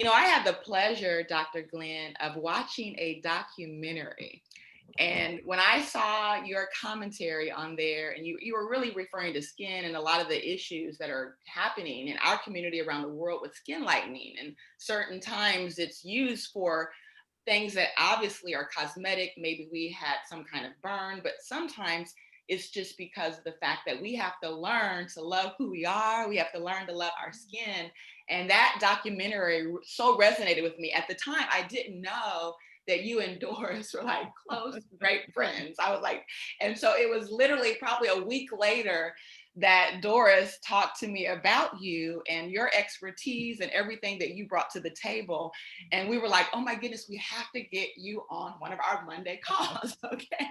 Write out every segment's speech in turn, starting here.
I had the pleasure, Dr. Glenn, of watching a documentary. And when I saw your commentary on there, and you were really referring to skin and a lot of the issues that are happening in our community around the world with skin lightening, and certain times it's used for things that obviously are cosmetic. Maybe we had some kind of burn, but sometimes it's just because of the fact that we have to learn to love who we are. We have to learn to love our skin. And that documentary so resonated with me. At the time, I didn't know that you and Doris were like close, great friends. I was like, and so it was literally probably a week later that Doris talked to me about you and your expertise and everything that you brought to the table. And we were like, oh my goodness, we have to get you on one of our Monday calls. Okay.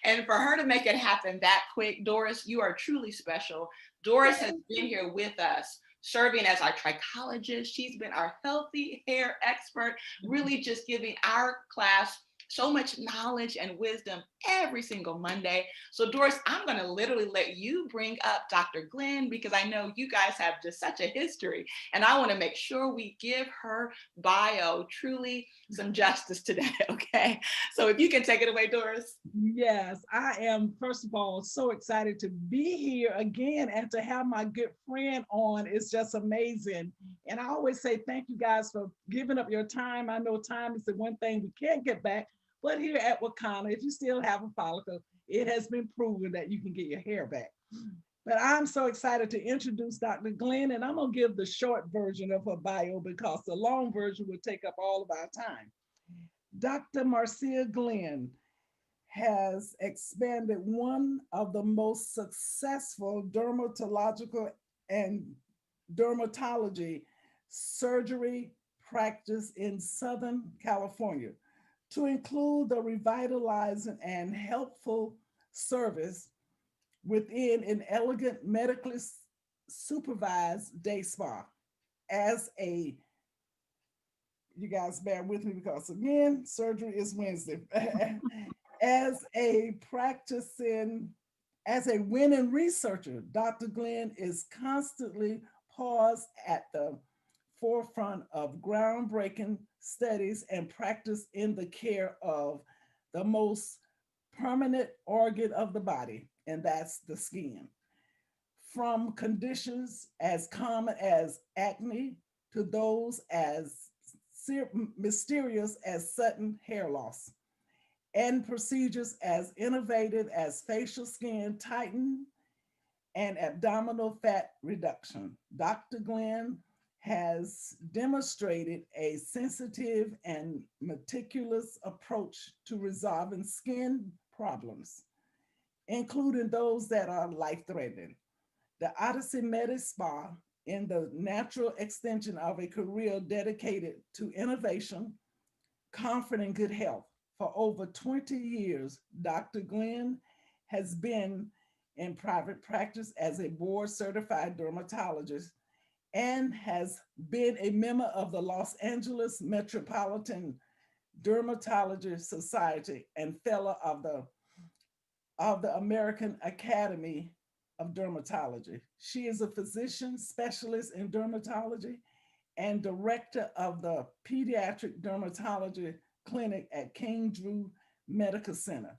And for her to make it happen that quick, Doris, you are truly special. Doris has been here with us, serving as our trichologist. She's been our healthy hair expert, really just giving our class so much knowledge and wisdom every single Monday. So Doris, I'm going to literally let you bring up Dr. Glenn because I know you guys have just such a history, and I want to make sure we give her bio truly some justice today. Okay. So if you can take it away, Doris. Yes, I am, first of all, so excited to be here again and to have my good friend on. It's just amazing. And I always say thank you guys for giving up your time. I know time is the one thing we can't get back, but here at Wakana, if you still have a follicle, it has been proven that you can get your hair back. But I'm so excited to introduce Dr. Glenn, and I'm going to give the short version of her bio because the long version would take up all of our time. Dr. Marcia Glenn has expanded one of the most successful dermatological and dermatology surgery practice in Southern California to include the revitalizing and helpful service within an elegant medically supervised day spa. As a, you guys bear with me because again, surgery is Wednesday. As a practicing, as a winning researcher, Dr. Glenn is constantly paused at the forefront of groundbreaking studies and practice in the care of the most permanent organ of the body, and that's the skin. From conditions as common as acne to those as mysterious as sudden hair loss, and procedures as innovative as facial skin tighten and abdominal fat reduction. Dr. Glenn has demonstrated a sensitive and meticulous approach to resolving skin problems, including those that are life threatening. The Odyssey Med Spa, in the natural extension of a career dedicated to innovation, comfort, and good health. For over 20 years, Dr. Glenn has been in private practice as a board certified dermatologist and has been a member of the Los Angeles Metropolitan Dermatology Society and fellow of the American Academy of Dermatology. She is a physician specialist in dermatology and director of the Pediatric Dermatology Clinic at King Drew Medical Center.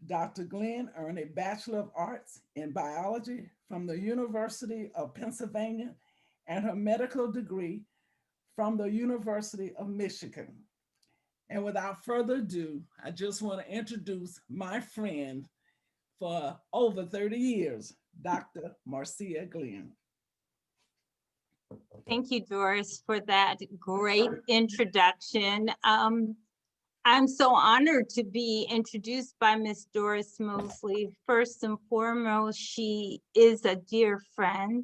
Dr. Glenn earned a Bachelor of Arts in Biology from the University of Pennsylvania and her medical degree from the University of Michigan. And without further ado, I just want to introduce my friend for over 30 years, Dr. Marcia Glenn. Thank you, Doris, for that great introduction. I'm so honored to be introduced by Miss Doris Mosley. First and foremost, she is a dear friend,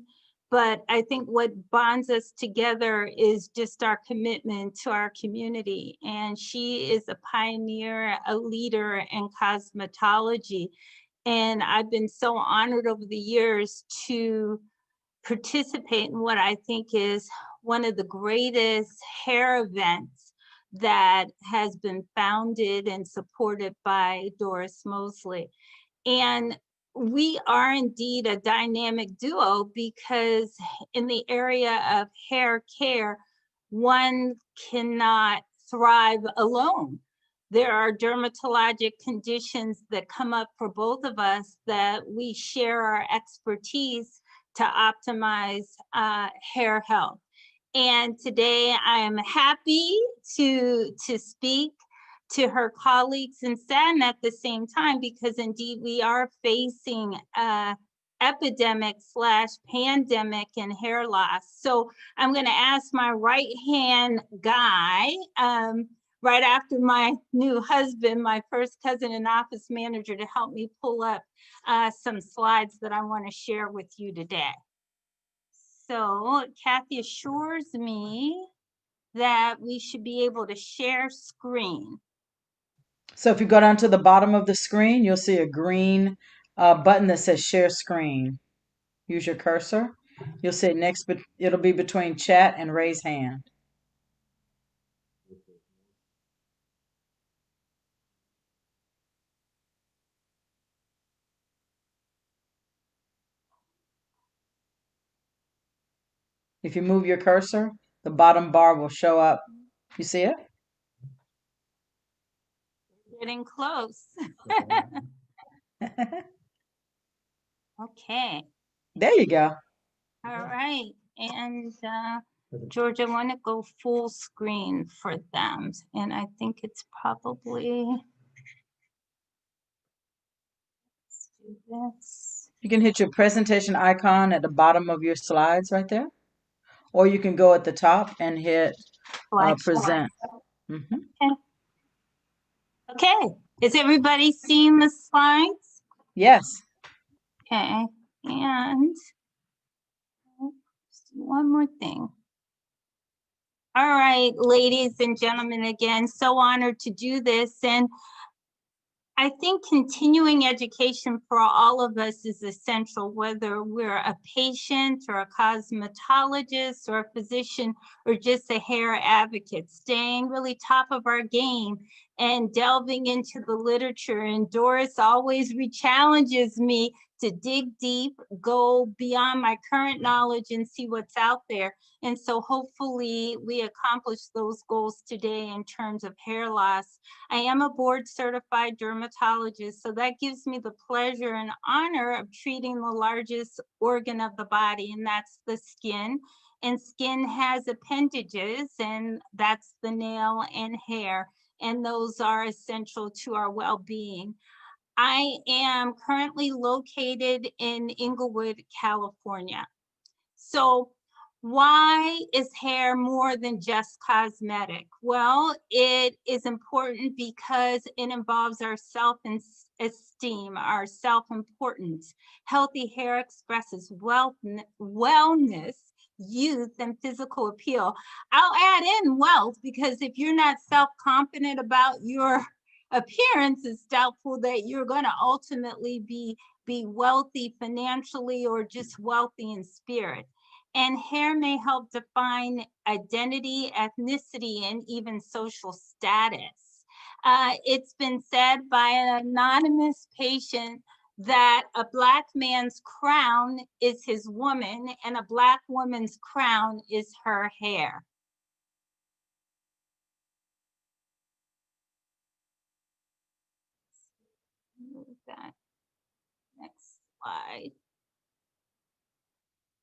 but I think what bonds us together is just our commitment to our community. And she is a pioneer, a leader in cosmetology. And I've been so honored over the years to participate in what I think is one of the greatest hair events that has been founded and supported by Doris Mosley. And we are indeed a dynamic duo because in the area of hair care, one cannot thrive alone. There are dermatologic conditions that come up for both of us that we share our expertise to optimize hair health. And today I am happy to speak to her colleagues and saddened at the same time, because indeed we are facing epidemic/pandemic in hair loss. So I'm going to ask my right hand guy, right after my new husband, my first cousin and office manager, to help me pull up some slides that I want to share with you today. So Kathy assures me that we should be able to share screen. So if you go down to the bottom of the screen, you'll see a green button that says share screen. Use your cursor. You'll see it next, but it'll be between chat and raise hand. If you move your cursor, the bottom bar will show up. You see it? Getting close. Okay. There you go. All right. And George, I want to go full screen for them. And I think it's probably, let's do this. You can hit your presentation icon at the bottom of your slides right there. Or you can go at the top and hit present. Mm-hmm. Okay. Is everybody seeing the slides? Yes. Okay. And one more thing. All right, ladies and gentlemen, again, so honored to do this. And I think continuing education for all of us is essential, whether we're a patient or a cosmetologist or a physician or just a hair advocate, staying really top of our game and delving into the literature. And Doris always re-challenges me to dig deep, go beyond my current knowledge and see what's out there. And so hopefully we accomplish those goals today in terms of hair loss. I am a board certified dermatologist, so that gives me the pleasure and honor of treating the largest organ of the body, and that's the skin. And skin has appendages, and that's the nail and hair, and those are essential to our well-being. I am currently located in Inglewood, California. So why is hair more than just cosmetic? Well, it is important because it involves our self-esteem, our self-importance. Healthy hair expresses wellness, youth, and physical appeal. I'll add in wealth, because if you're not self-confident about your appearance, it's doubtful that you're going to ultimately be wealthy financially or just wealthy in spirit. And hair may help define identity, ethnicity, and even social status. It's been said by an anonymous patient that a Black man's crown is his woman and a Black woman's crown is her hair. Move that. Next slide.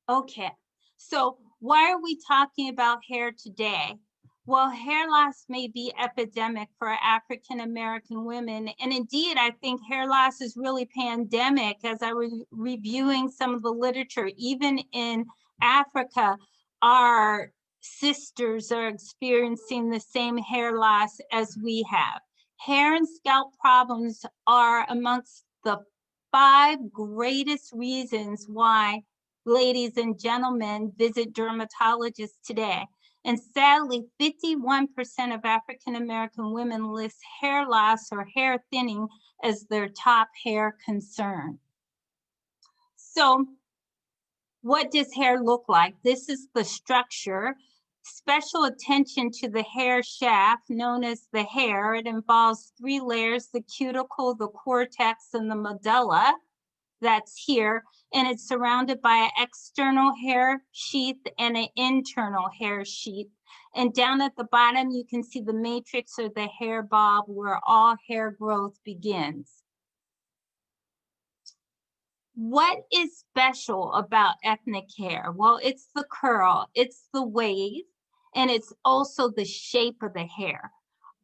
Okay, so why are we talking about hair today? Well, hair loss may be epidemic for African American women. And indeed, I think hair loss is really pandemic. As I was reviewing some of the literature, even in Africa, our sisters are experiencing the same hair loss as we have. Hair and scalp problems are amongst the 5 greatest reasons why ladies and gentlemen visit dermatologists today. And sadly, 51% of African American women list hair loss or hair thinning as their top hair concern. So what does hair look like? This is the structure. Special attention to the hair shaft, known as the hair. It involves 3 layers: the cuticle, the cortex, and the medulla. That's here, and it's surrounded by an external hair sheath and an internal hair sheath. And down at the bottom, you can see the matrix or the hair bulb where all hair growth begins. What is special about ethnic hair? Well, it's the curl, it's the wave, and it's also the shape of the hair.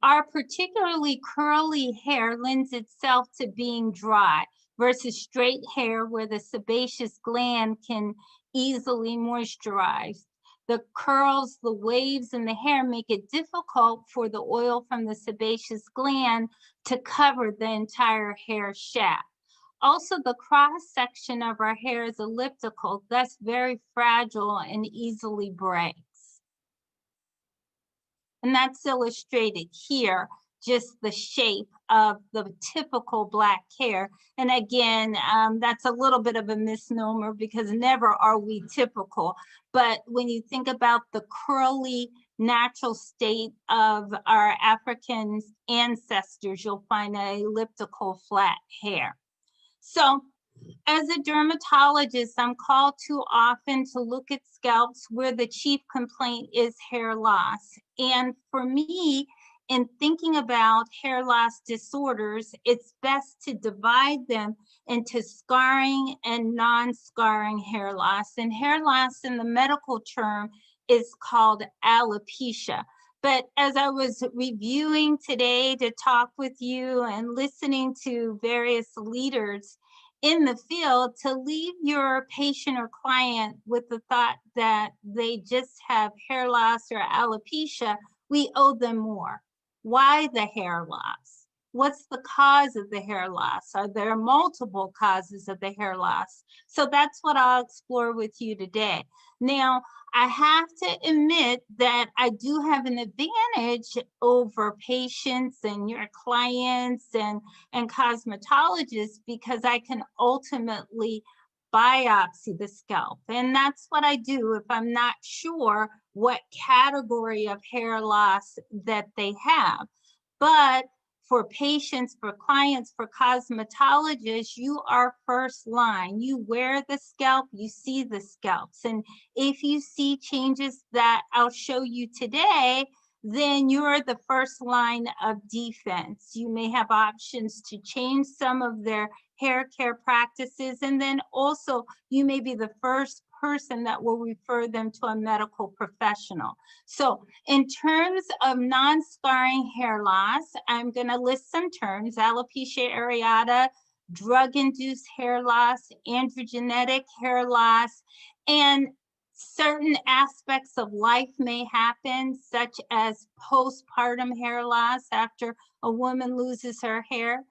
Our particularly curly hair lends itself to being dry versus straight hair where the sebaceous gland can easily moisturize. The curls, the waves in the hair make it difficult for the oil from the sebaceous gland to cover the entire hair shaft. Also, the cross section of our hair is elliptical, thus very fragile and easily breaks. And that's illustrated here, just the shape of the typical black hair. And again, that's a little bit of a misnomer because never are we typical. But when you think about the curly natural state of our African ancestors, you'll find an elliptical flat hair. So as a dermatologist, I'm called too often to look at scalps where the chief complaint is hair loss. And for me, in thinking about hair loss disorders, it's best to divide them into scarring and non-scarring hair loss. And hair loss in the medical term is called alopecia. But as I was reviewing today to talk with you and listening to various leaders in the field, to leave your patient or client with the thought that they just have hair loss or alopecia, we owe them more. Why the hair loss? What's the cause of the hair loss? Are there multiple causes of the hair loss? So that's what I'll explore with you today. Now, I have to admit that I do have an advantage over patients and your clients and cosmetologists because I can ultimately biopsy the scalp. And that's what I do if I'm not sure what category of hair loss that they have. But for patients, for clients, for cosmetologists, you are first line. You wear the scalp, you see the scalps. And if you see changes that I'll show you today, then you're the first line of defense. You may have options to change some of their hair care practices, and then also you may be the first person that will refer them to a medical professional. So in terms of non-scarring hair loss, I'm going to list some terms: alopecia areata, drug-induced hair loss, androgenetic hair loss, and certain aspects of life may happen, such as postpartum hair loss after a woman loses her hair.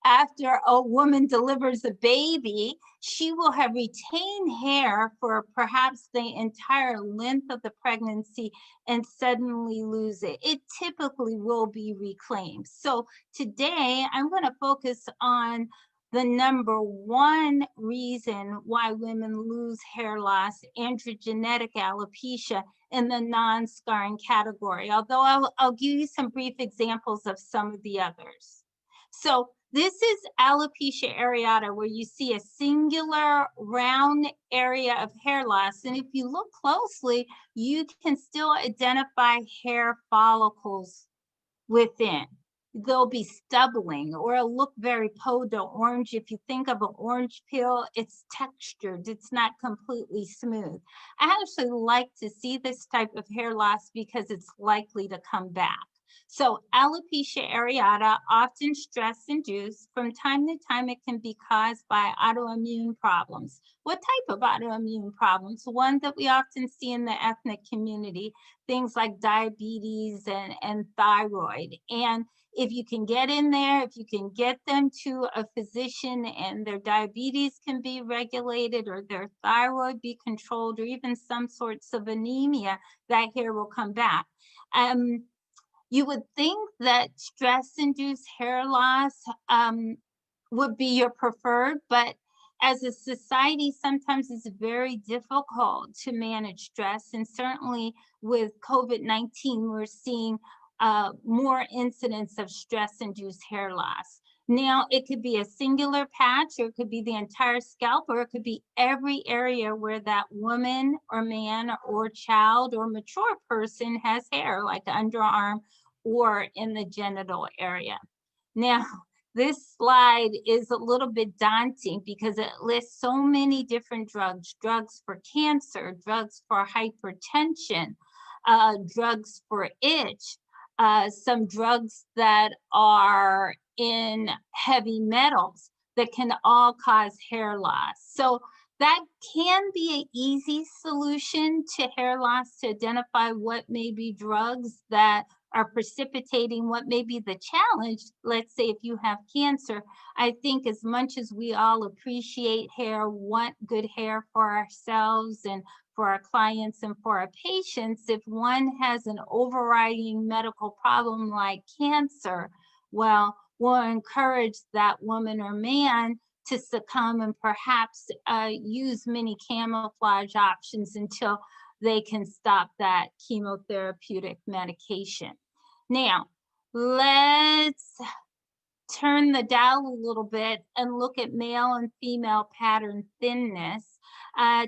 After a woman delivers a baby, she will have retained hair for perhaps the entire length of the pregnancy and suddenly lose it. It typically will be reclaimed. So today I'm going to focus on the number one reason why women lose hair loss, androgenetic alopecia, in the non-scarring category, although I'll give you some brief examples of some of the others. So this is alopecia areata, where you see a singular round area of hair loss. And if you look closely, you can still identify hair follicles within. They'll be stubbling or it'll look very peau d'orange. If you think of an orange peel, it's textured, it's not completely smooth. I actually like to see this type of hair loss because it's likely to come back. So alopecia areata, often stress-induced. From time to time, it can be caused by autoimmune problems. What type of autoimmune problems? One that we often see in the ethnic community, things like diabetes and thyroid. And if you can get in there, if you can get them to a physician and their diabetes can be regulated or their thyroid be controlled or even some sorts of anemia, that hair will come back. You would think that stress-induced hair loss would be your preferred, but as a society, sometimes it's very difficult to manage stress. And certainly with COVID-19, we're seeing more incidents of stress-induced hair loss. Now, it could be a singular patch, or it could be the entire scalp, or it could be every area where that woman or man or child or mature person has hair, like underarm or in the genital area. Now, this slide is a little bit daunting because it lists so many different drugs, drugs for cancer, drugs for hypertension, drugs for itch, some drugs that are in heavy metals that can all cause hair loss. So that can be an easy solution to hair loss, to identify what may be drugs that are precipitating what may be the challenge. Let's say if you have cancer, I think as much as we all appreciate hair, want good hair for ourselves and for our clients and for our patients, if one has an overriding medical problem like cancer, well, we'll encourage that woman or man to succumb and perhaps use many camouflage options until they can stop that chemotherapeutic medication. Now, let's turn the dial a little bit and look at male and female pattern thinness.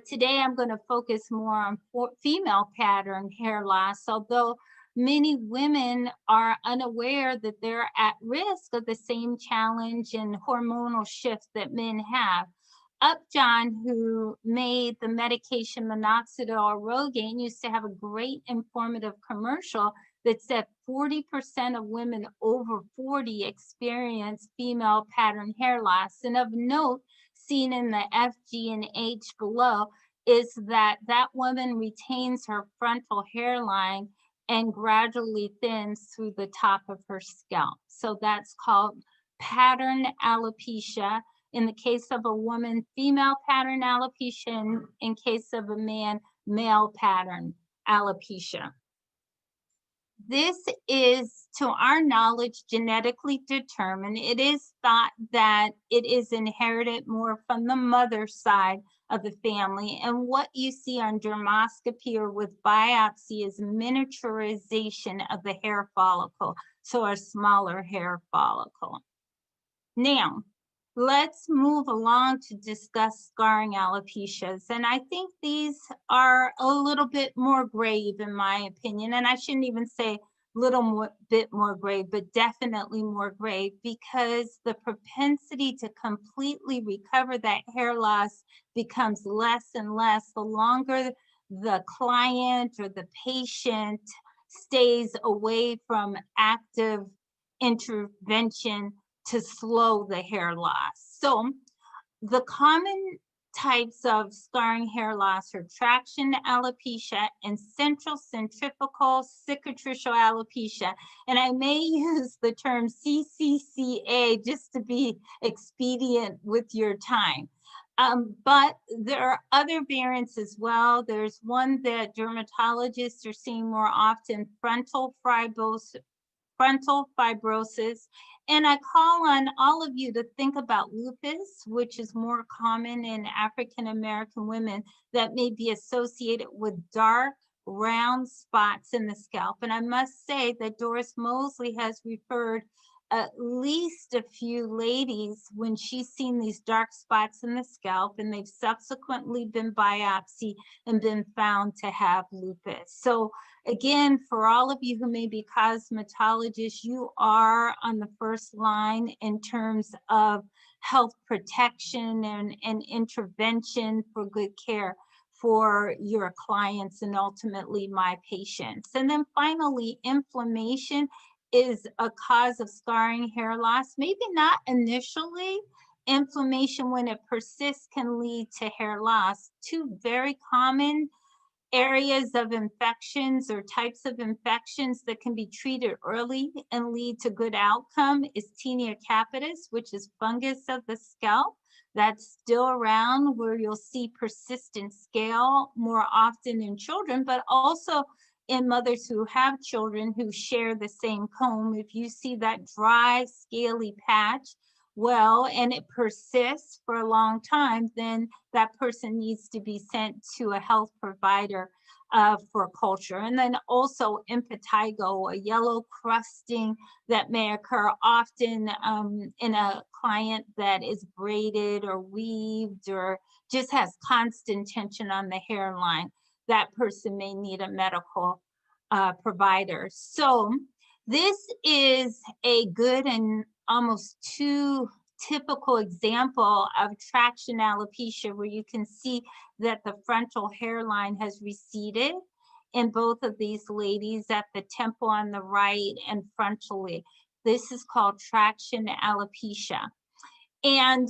Today, I'm going to focus more on female pattern hair loss, although many women are unaware that they're at risk of the same challenge and hormonal shift that men have. Upjohn, who made the medication minoxidil or Rogaine, used to have a great informative commercial that said 40% of women over 40 experience female pattern hair loss. And of note, seen in the F, G, and H below, is that that woman retains her frontal hairline and gradually thins through the top of her scalp. So that's called pattern alopecia. In the case of a woman, female pattern alopecia. In case of a man, male pattern alopecia. This is, to our knowledge, genetically determined. It is thought that it is inherited more from the mother's side of the family. And what you see on dermoscopy or with biopsy is miniaturization of the hair follicle, so a smaller hair follicle. Now, let's move along to discuss scarring alopecias. And I think these are a little bit more grave, in my opinion. And I shouldn't even say bit more grave, but definitely more grave, because the propensity to completely recover that hair loss becomes less and less the longer the client or the patient stays away from active intervention to slow the hair loss. So the common types of scarring hair loss are traction alopecia and central centrifugal cicatricial alopecia. And I may use the term CCCA just to be expedient with your time. But there are other variants as well. There's one that dermatologists are seeing more often, frontal fibrosis. And I call on all of you to think about lupus, which is more common in African American women, that may be associated with dark, round spots in the scalp. And I must say that Doris Mosley has referred at least a few ladies when she's seen these dark spots in the scalp, and they've subsequently been biopsied and been found to have lupus. So again, for all of you who may be cosmetologists, you are on the first line in terms of health protection and intervention for good care for your clients and ultimately my patients. And then finally, inflammation is a cause of scarring hair loss. Maybe not initially. Inflammation, when it persists, can lead to hair loss. Two very common areas of infections or types of infections that can be treated early and lead to good outcome is tinea capitis, which is fungus of the scalp. That's still around, where you'll see persistent scale more often in children, but also in mothers who have children who share the same comb. If you see that dry, scaly patch, well, and it persists for a long time, then that person needs to be sent to a health provider for culture. And then also impetigo, a yellow crusting that may occur often in a client that is braided or weaved or just has constant tension on the hairline. That person may need a medical provider. So this is a good and almost too typical example of traction alopecia, where you can see that the frontal hairline has receded in both of these ladies, at the temple on the right and frontally. This is called traction alopecia. And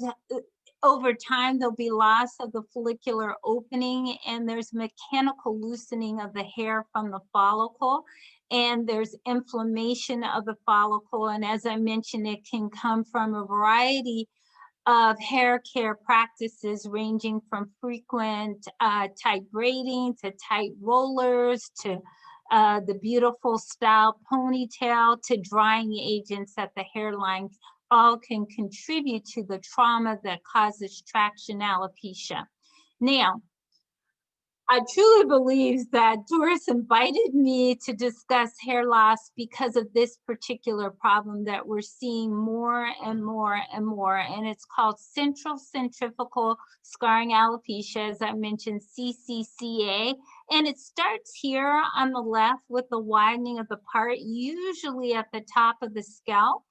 over time, there'll be loss of the follicular opening, and there's mechanical loosening of the hair from the follicle, and there's inflammation of the follicle. And as I mentioned, it can come from a variety of hair care practices, ranging from frequent tight braiding to tight rollers to the beautiful style ponytail to drying agents at the hairline. All can contribute to the trauma that causes traction alopecia. Now, I truly believe that Doris invited me to discuss hair loss because of this particular problem that we're seeing more and more and more, and it's called central centrifugal scarring alopecia, as I mentioned, CCCA, and it starts here on the left with the widening of the part, usually at the top of the scalp.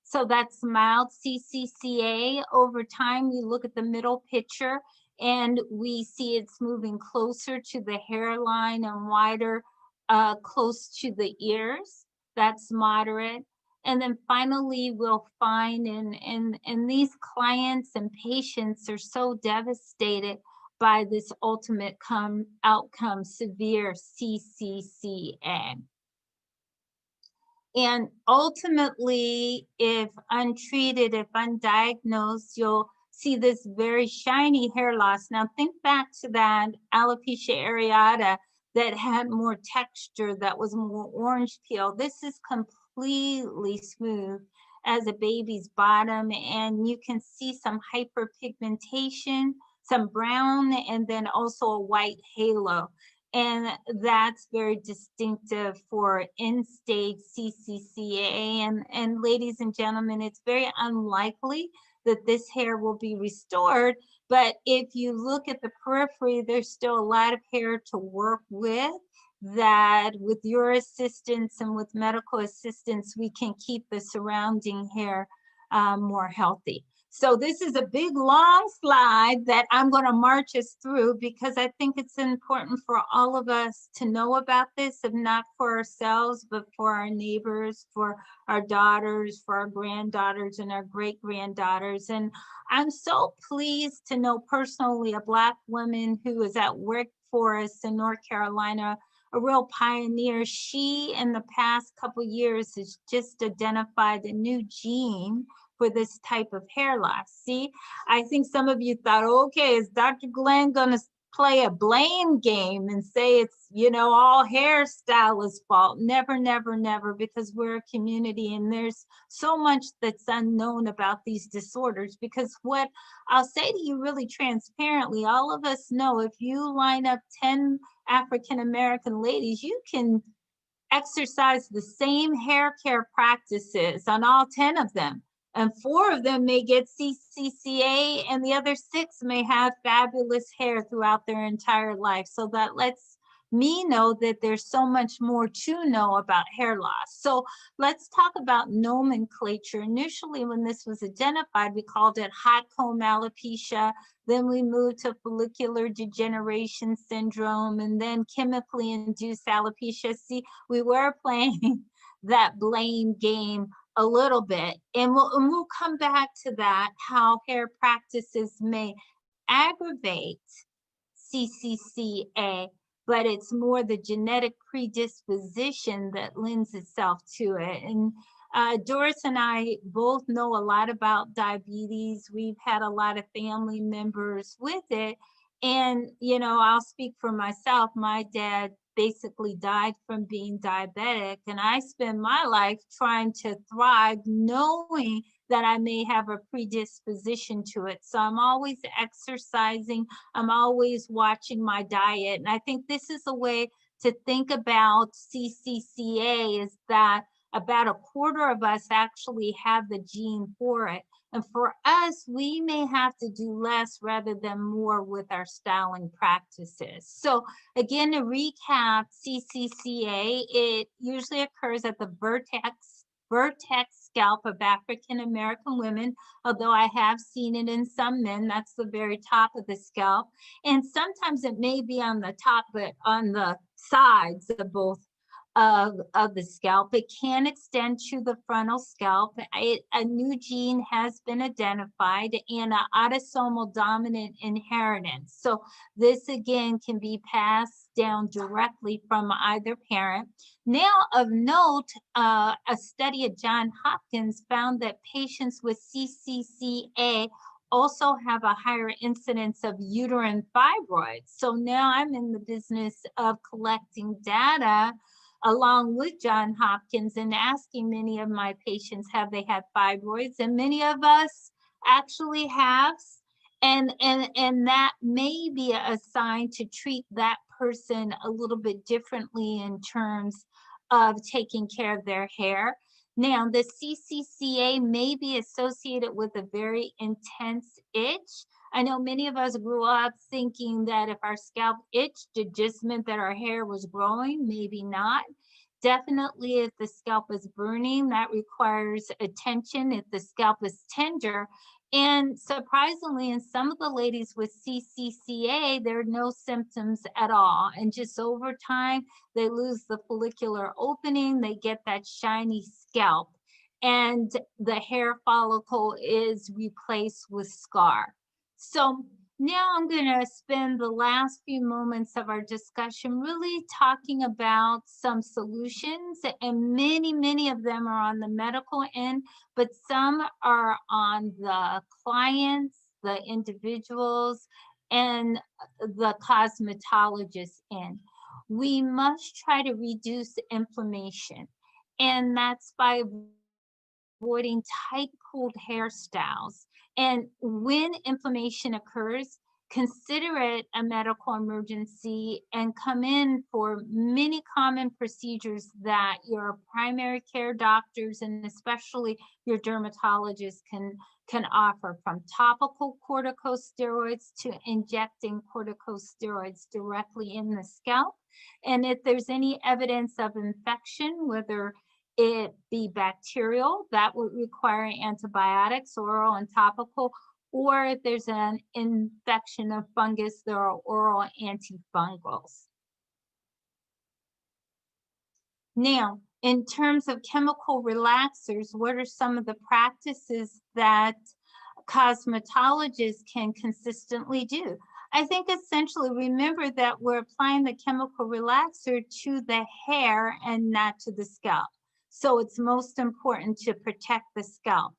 So that's mild CCCA. Over time, we look at the middle picture and we see it's moving closer to the hairline and wider close to the ears. That's moderate. And then finally, we'll find in these clients and patients are so devastated by this ultimate outcome, severe CCCA. And ultimately, if untreated, if undiagnosed, you'll see this very shiny hair loss. Now think back to that alopecia areata that had more texture, that was more orange peel. This is completely smooth as a baby's bottom, and you can see some hyperpigmentation, some brown, and then also a white halo. And that's very distinctive for end-stage CCCA. And ladies and gentlemen, it's very unlikely that this hair will be restored. But if you look at the periphery, there's still a lot of hair to work with, that with your assistance and with medical assistance, we can keep the surrounding hair more healthy. So this is a big, long slide that I'm going to march us through because I think it's important for all of us to know about this, if not for ourselves, but for our neighbors, for our daughters, for our granddaughters and our great-granddaughters. And I'm so pleased to know personally a Black woman who is at work for us in North Carolina, a real pioneer. She, in the past couple years, has just identified a new gene for this type of hair loss. See, I think some of you thought, okay, is Dr. Glenn gonna play a blame game and say it's, you know, all hairstylist fault? Never, never, never, because we're a community and there's so much that's unknown about these disorders. Because what I'll say to you really transparently, all of us know if you line up 10 African-American ladies, you can exercise the same hair care practices on all 10 of them. And 4 of them may get CCCA and the other 6 may have fabulous hair throughout their entire life. So that lets me know that there's so much more to know about hair loss. So let's talk about nomenclature. Initially, when this was identified, we called it hot comb alopecia. Then we moved to follicular degeneration syndrome and then chemically induced alopecia. See, we were playing that blame game a little bit, and we'll come back to that, how hair practices may aggravate CCCA, but it's more the genetic predisposition that lends itself to it. And Doris and I both know a lot about diabetes. We've had a lot of family members with it. And, you know, I'll speak for myself. My dad basically died from being diabetic, and I spend my life trying to thrive, knowing that I may have a predisposition to it. So I'm always exercising. I'm always watching my diet. And I think this is a way to think about CCCA, is that about a quarter of us actually have the gene for it. And for us, we may have to do less rather than more with our styling practices. So again, to recap, CCCA, it usually occurs at the vertex scalp of African American women, although I have seen it in some men. That's the very top of the scalp. And sometimes it may be on the top, but on the sides of both of the scalp. It can extend to the frontal scalp. A new gene has been identified and an autosomal dominant inheritance. So this again can be passed down directly from either parent. Now of note, a study at Johns Hopkins found that patients with CCCA also have a higher incidence of uterine fibroids. So now I'm in the business of collecting data along with Johns Hopkins and asking many of my patients, have they had fibroids? And many of us actually have. And that may be a sign to treat that person a little bit differently in terms of taking care of their hair. Now, the CCCA may be associated with a very intense itch. I know many of us grew up thinking that if our scalp itched, it just meant that our hair was growing. Maybe not. Definitely, if the scalp is burning, that requires attention. If the scalp is tender, and surprisingly, in some of the ladies with CCCA, there are no symptoms at all. And just over time, they lose the follicular opening, they get that shiny scalp, and the hair follicle is replaced with scar. So now I'm going to spend the last few moments of our discussion really talking about some solutions, and many of them are on the medical end, but some are on the clients, the individuals, and the cosmetologist end. We must try to reduce inflammation, and that's by avoiding tight, cooled hairstyles. And when inflammation occurs, consider it a medical emergency and come in for many common procedures that your primary care doctors and especially your dermatologist can offer, from topical corticosteroids to injecting corticosteroids directly in the scalp. And if there's any evidence of infection, whether it be bacterial, that would require antibiotics, oral and topical, or if there's an infection of fungus, there are oral antifungals. Now, in terms of chemical relaxers, what are some of the practices that cosmetologists can consistently do? I think essentially remember that we're applying the chemical relaxer to the hair and not to the scalp. So it's most important to protect the scalp.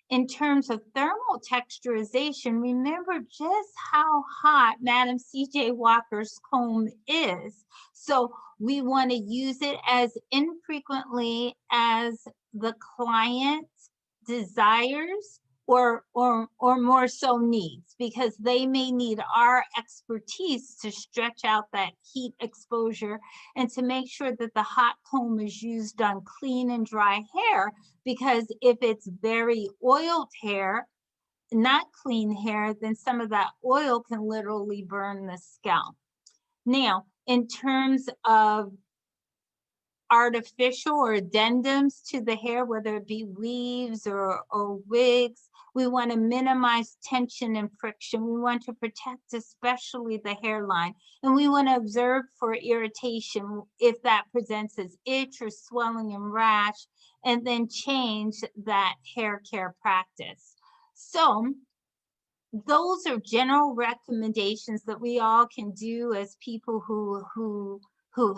In terms of thermal texturization, remember just how hot Madam C.J. Walker's comb is. So we want to use it as infrequently as the client desires or more so needs, because they may need our expertise to stretch out that heat exposure and to make sure that the hot comb is used on clean and dry hair, because if it's very oiled hair, not clean hair, then some of that oil can literally burn the scalp. Now, in terms of artificial or addendums to the hair, whether it be weaves or wigs, we want to minimize tension and friction. We want to protect especially the hairline, and we want to observe for irritation if that presents as itch or swelling and rash, and then change that hair care practice. So those are general recommendations that we all can do as people who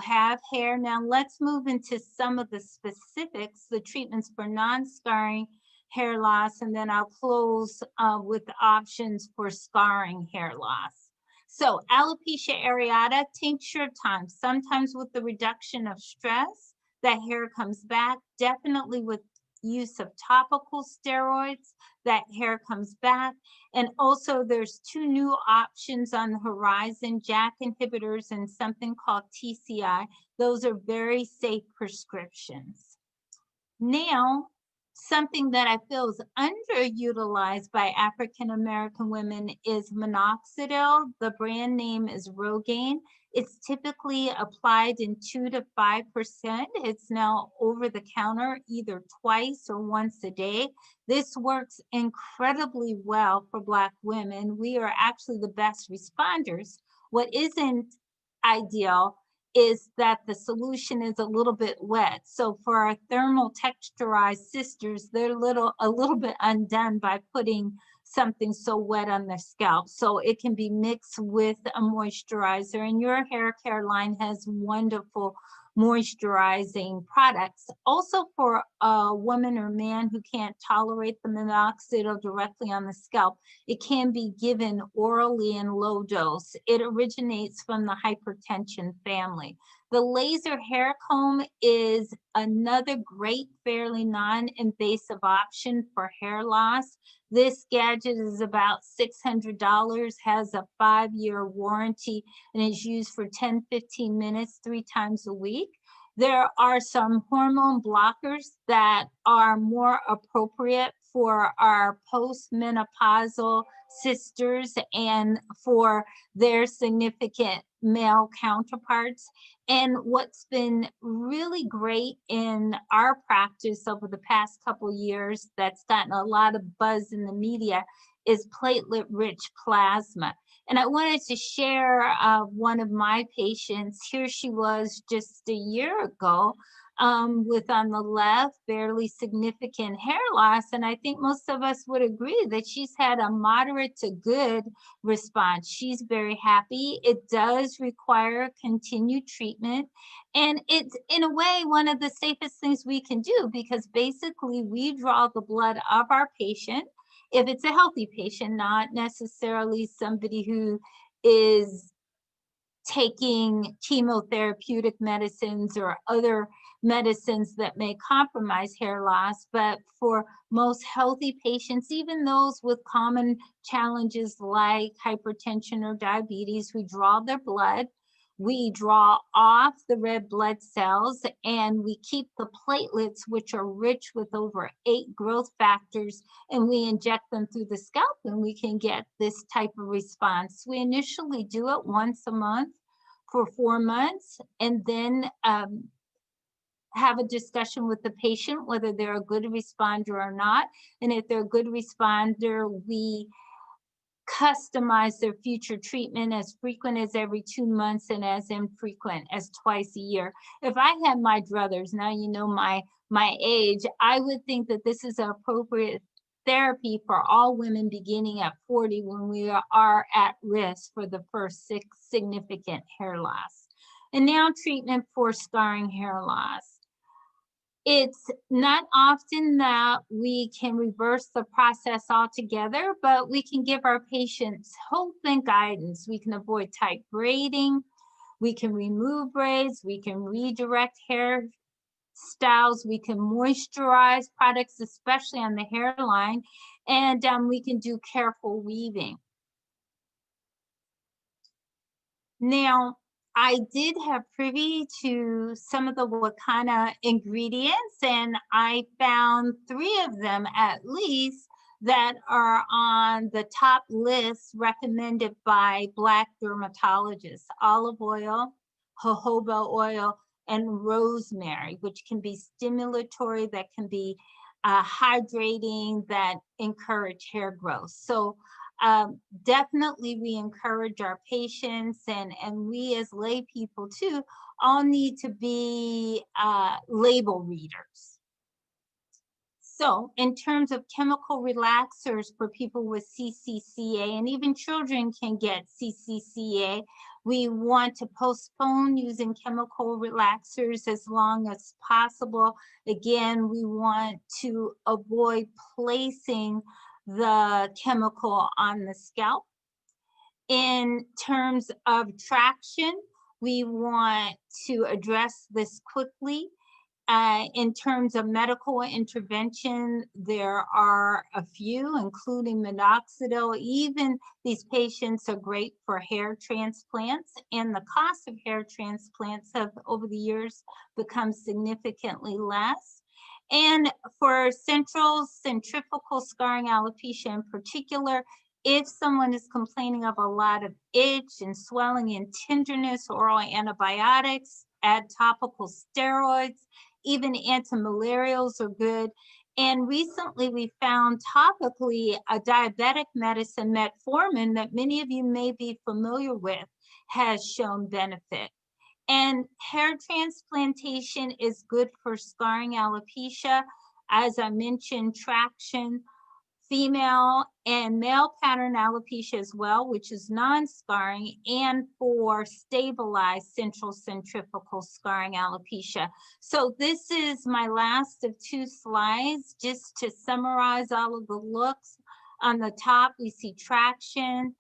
have hair. Now let's move into some of the specifics, the treatments for non-scarring hair loss, and then I'll close with the options for scarring hair loss. So alopecia areata, tincture time. Sometimes with the reduction of stress, the hair comes back. Definitely with use of topical steroids, that hair comes back. And also there's 2 new options on the horizon, JAK inhibitors and something called TCI. Those are very safe prescriptions. Now, something that I feel is underutilized by African American women is minoxidil. The brand name is Rogaine. It's typically applied in 2 to 5%. It's now over the counter either twice or once a day. This works incredibly well for Black women. We are actually the best responders. What isn't ideal is that the solution is a little bit wet. So for our thermal texturized sisters, they're a little bit undone by putting something so wet on their scalp. So it can be mixed with a moisturizer, and your hair care line has wonderful moisturizing products. Also for a woman or man who can't tolerate the minoxidil directly on the scalp, it can be given orally in low dose. It originates from the hypertension family. The laser hair comb is another great, fairly non-invasive option for hair loss. This gadget is about $600, has a 5-year warranty, and is used for 10-15 minutes 3 times a week. There are some hormone blockers that are more appropriate for our postmenopausal sisters and for their significant male counterparts. And what's been really great in our practice over the past couple years that's gotten a lot of buzz in the media is platelet-rich plasma. And I wanted to share one of my patients. Here she was just a year ago with, on the left, fairly significant hair loss. And I think most of us would agree that she's had a moderate to good response. She's very happy. It does require continued treatment. And it's, in a way, one of the safest things we can do, because basically we draw the blood of our patient, if it's a healthy patient, not necessarily somebody who is taking chemotherapeutic medicines or other medicines that may compromise hair loss. But for most healthy patients, even those with common challenges like hypertension or diabetes, we draw their blood. We draw off the red blood cells, and we keep the platelets, which are rich with over 8 growth factors, and we inject them through the scalp, and we can get this type of response. We initially do it once a month for 4 months, and then have a discussion with the patient whether they're a good responder or not. And if they're a good responder, we customize their future treatment as frequent as every 2 months and as infrequent as twice a year. If I had my druthers, now you know my age, I would think that this is an appropriate therapy for all women beginning at 40 when we are at risk for the first significant hair loss. And now treatment for scarring hair loss. It's not often that we can reverse the process altogether, but we can give our patients hope and guidance. We can avoid tight braiding, we can remove braids, we can redirect hair styles, we can moisturize products, especially on the hairline, and we can do careful weaving. Now, I did have privy to some of the Wakana ingredients, and I found 3 of them at least that are on the top list recommended by Black dermatologists: olive oil, jojoba oil, and rosemary, which can be stimulatory, that can be hydrating, that encourage hair growth. So definitely we encourage our patients, and we as lay people too all need to be label readers. So in terms of chemical relaxers for people with CCCA, and even children can get CCCA, we want to postpone using chemical relaxers as long as possible. Again, we want to avoid placing the chemical on the scalp. In terms of traction, we want to address this quickly In terms of medical intervention, there are a few, including minoxidil. Even these patients are great for hair transplants, and the cost of hair transplants have over the years become significantly less. And for centrifugal scarring alopecia in particular, if someone is complaining of a lot of itch and swelling and tenderness, oral antibiotics, add topical steroids. Even antimalarials are good. And recently we found topically a diabetic medicine, metformin, that many of you may be familiar with, has shown benefit. And hair transplantation is good for scarring alopecia. As I mentioned, traction, female and male pattern alopecia as well, which is non-scarring, and for stabilized central centrifugal scarring alopecia. So this is my last of 2 slides, just to summarize all of the looks. On the top, we see traction.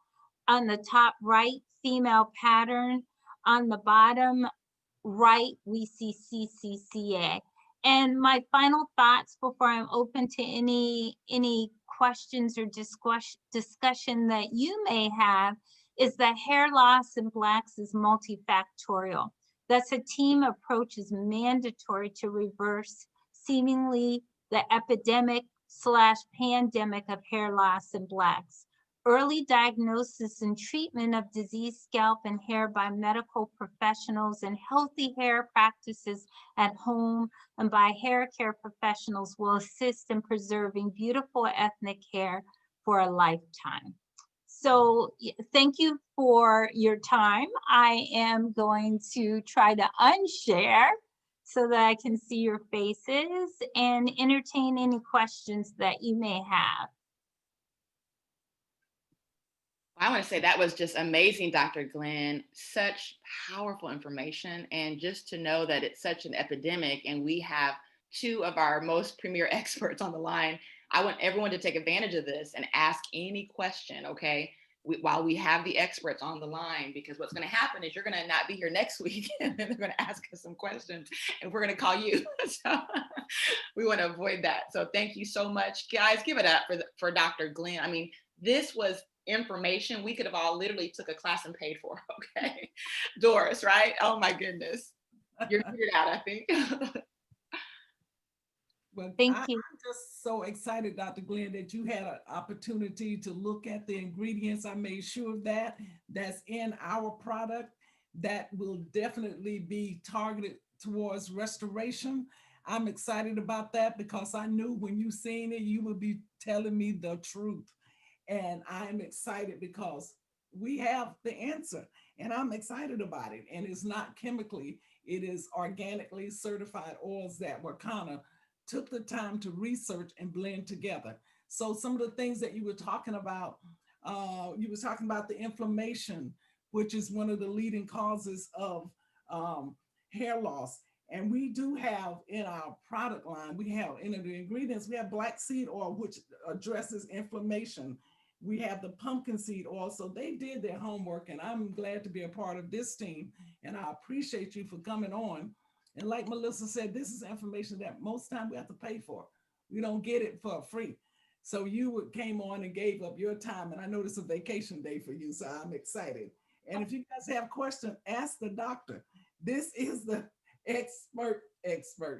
On the top right, female pattern. On the bottom right, we see CCCA. And my final thoughts before I'm open to any questions or discussion that you may have is that hair loss in Blacks is multifactorial. Thus, a team approach is mandatory to reverse seemingly the epidemic/pandemic of hair loss in Blacks. Early diagnosis and treatment of diseased scalp and hair by medical professionals and healthy hair practices at home and by hair care professionals will assist in preserving beautiful ethnic hair for a lifetime. So thank you for your time. I am going to try to unshare so that I can see your faces and entertain any questions that you may have. I want to say that was just amazing, Dr. Glenn. Such powerful information. And just to know that it's such an epidemic and we have 2 of our most premier experts on the line, I want everyone to take advantage of this and ask any question, okay? While we have the experts on the line, because what's going to happen is you're going to not be here next week and then they're going to ask us some questions and we're going to call you. So we want to avoid that. So thank you so much, guys. Give it up for Dr. Glenn. I mean, this was information we could have all literally took a class and paid for. Okay. Doris, right? Oh my goodness. You're figured out, I think. Well, Thank you. I'm just so excited, Dr. Glenn, that you had an opportunity to look at the ingredients. I made sure of that. That's in our product that will definitely be targeted towards restoration. I'm excited about that because I knew when you seen it, you would be telling me the truth. And I'm excited because we have the answer and I'm excited about it. And it's not chemically, it is organically certified oils that were kind of took the time to research and blend together. So some of the things that you were talking about the inflammation, which is one of the leading causes of hair loss. And we do have in our product line, we have in the ingredients, we have black seed oil, which addresses inflammation. We have the pumpkin seed oil. So they did their homework and I'm glad to be a part of this team. And I appreciate you for coming on. And like Melissa said, this is information that most time we have to pay for. We don't get it for free. So you came on and gave up your time. And I know this is a vacation day for you. So I'm excited. And if you guys have questions, ask the doctor. This is the expert.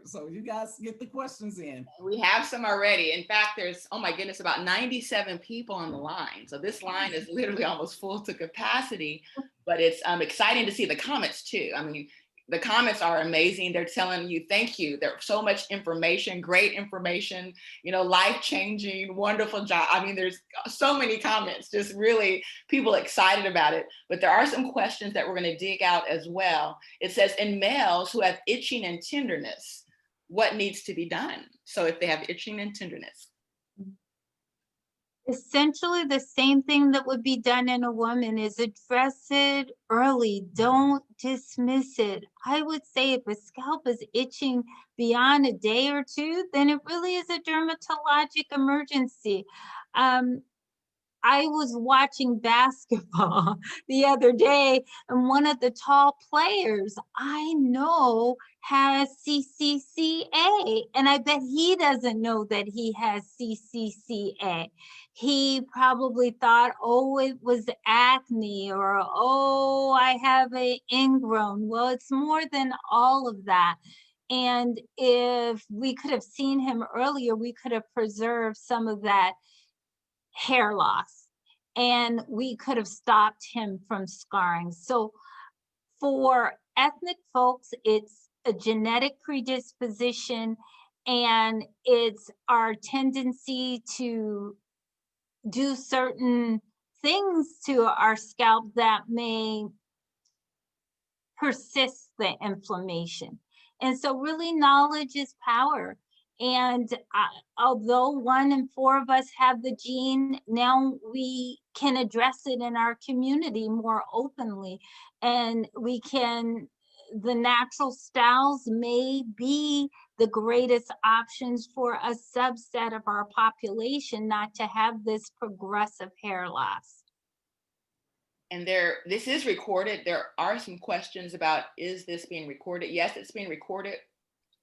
So you guys get the questions in. We have some already. In fact, there's, oh my goodness, about 97 people on the line. So this line is literally almost full to capacity, but it's exciting to see the comments too. I mean, the comments are amazing. They're telling you, thank you. There's so much information, great information, you know, life-changing, wonderful job. I mean, there's so many comments, just really people excited about it. But there are some questions that we're going to dig out as well. It says, in males who have itching and tenderness, what needs to be done? So if they have itching and tenderness. Essentially the same thing that would be done in a woman is address it early. Don't dismiss it. I would say if a scalp is itching beyond a day or 2, then it really is a dermatologic emergency. I was watching basketball the other day, and one of the tall players I know has CCCA, and I bet he doesn't know that he has CCCA. He probably thought, oh, it was acne, or oh, I have a ingrown. Well, it's more than all of that. And if we could have seen him earlier, we could have preserved some of that hair loss, and we could have stopped him from scarring. So for ethnic folks, it's a genetic predisposition, and it's our tendency to do certain things to our scalp that may persist the inflammation. And so really knowledge is power. And although 1 in 4 of us have the gene, now we can address it in our community more openly. And we can, the natural styles may be the greatest options for a subset of our population not to have this progressive hair loss. And this is recorded. There are some questions about, is this being recorded? Yes, it's being recorded.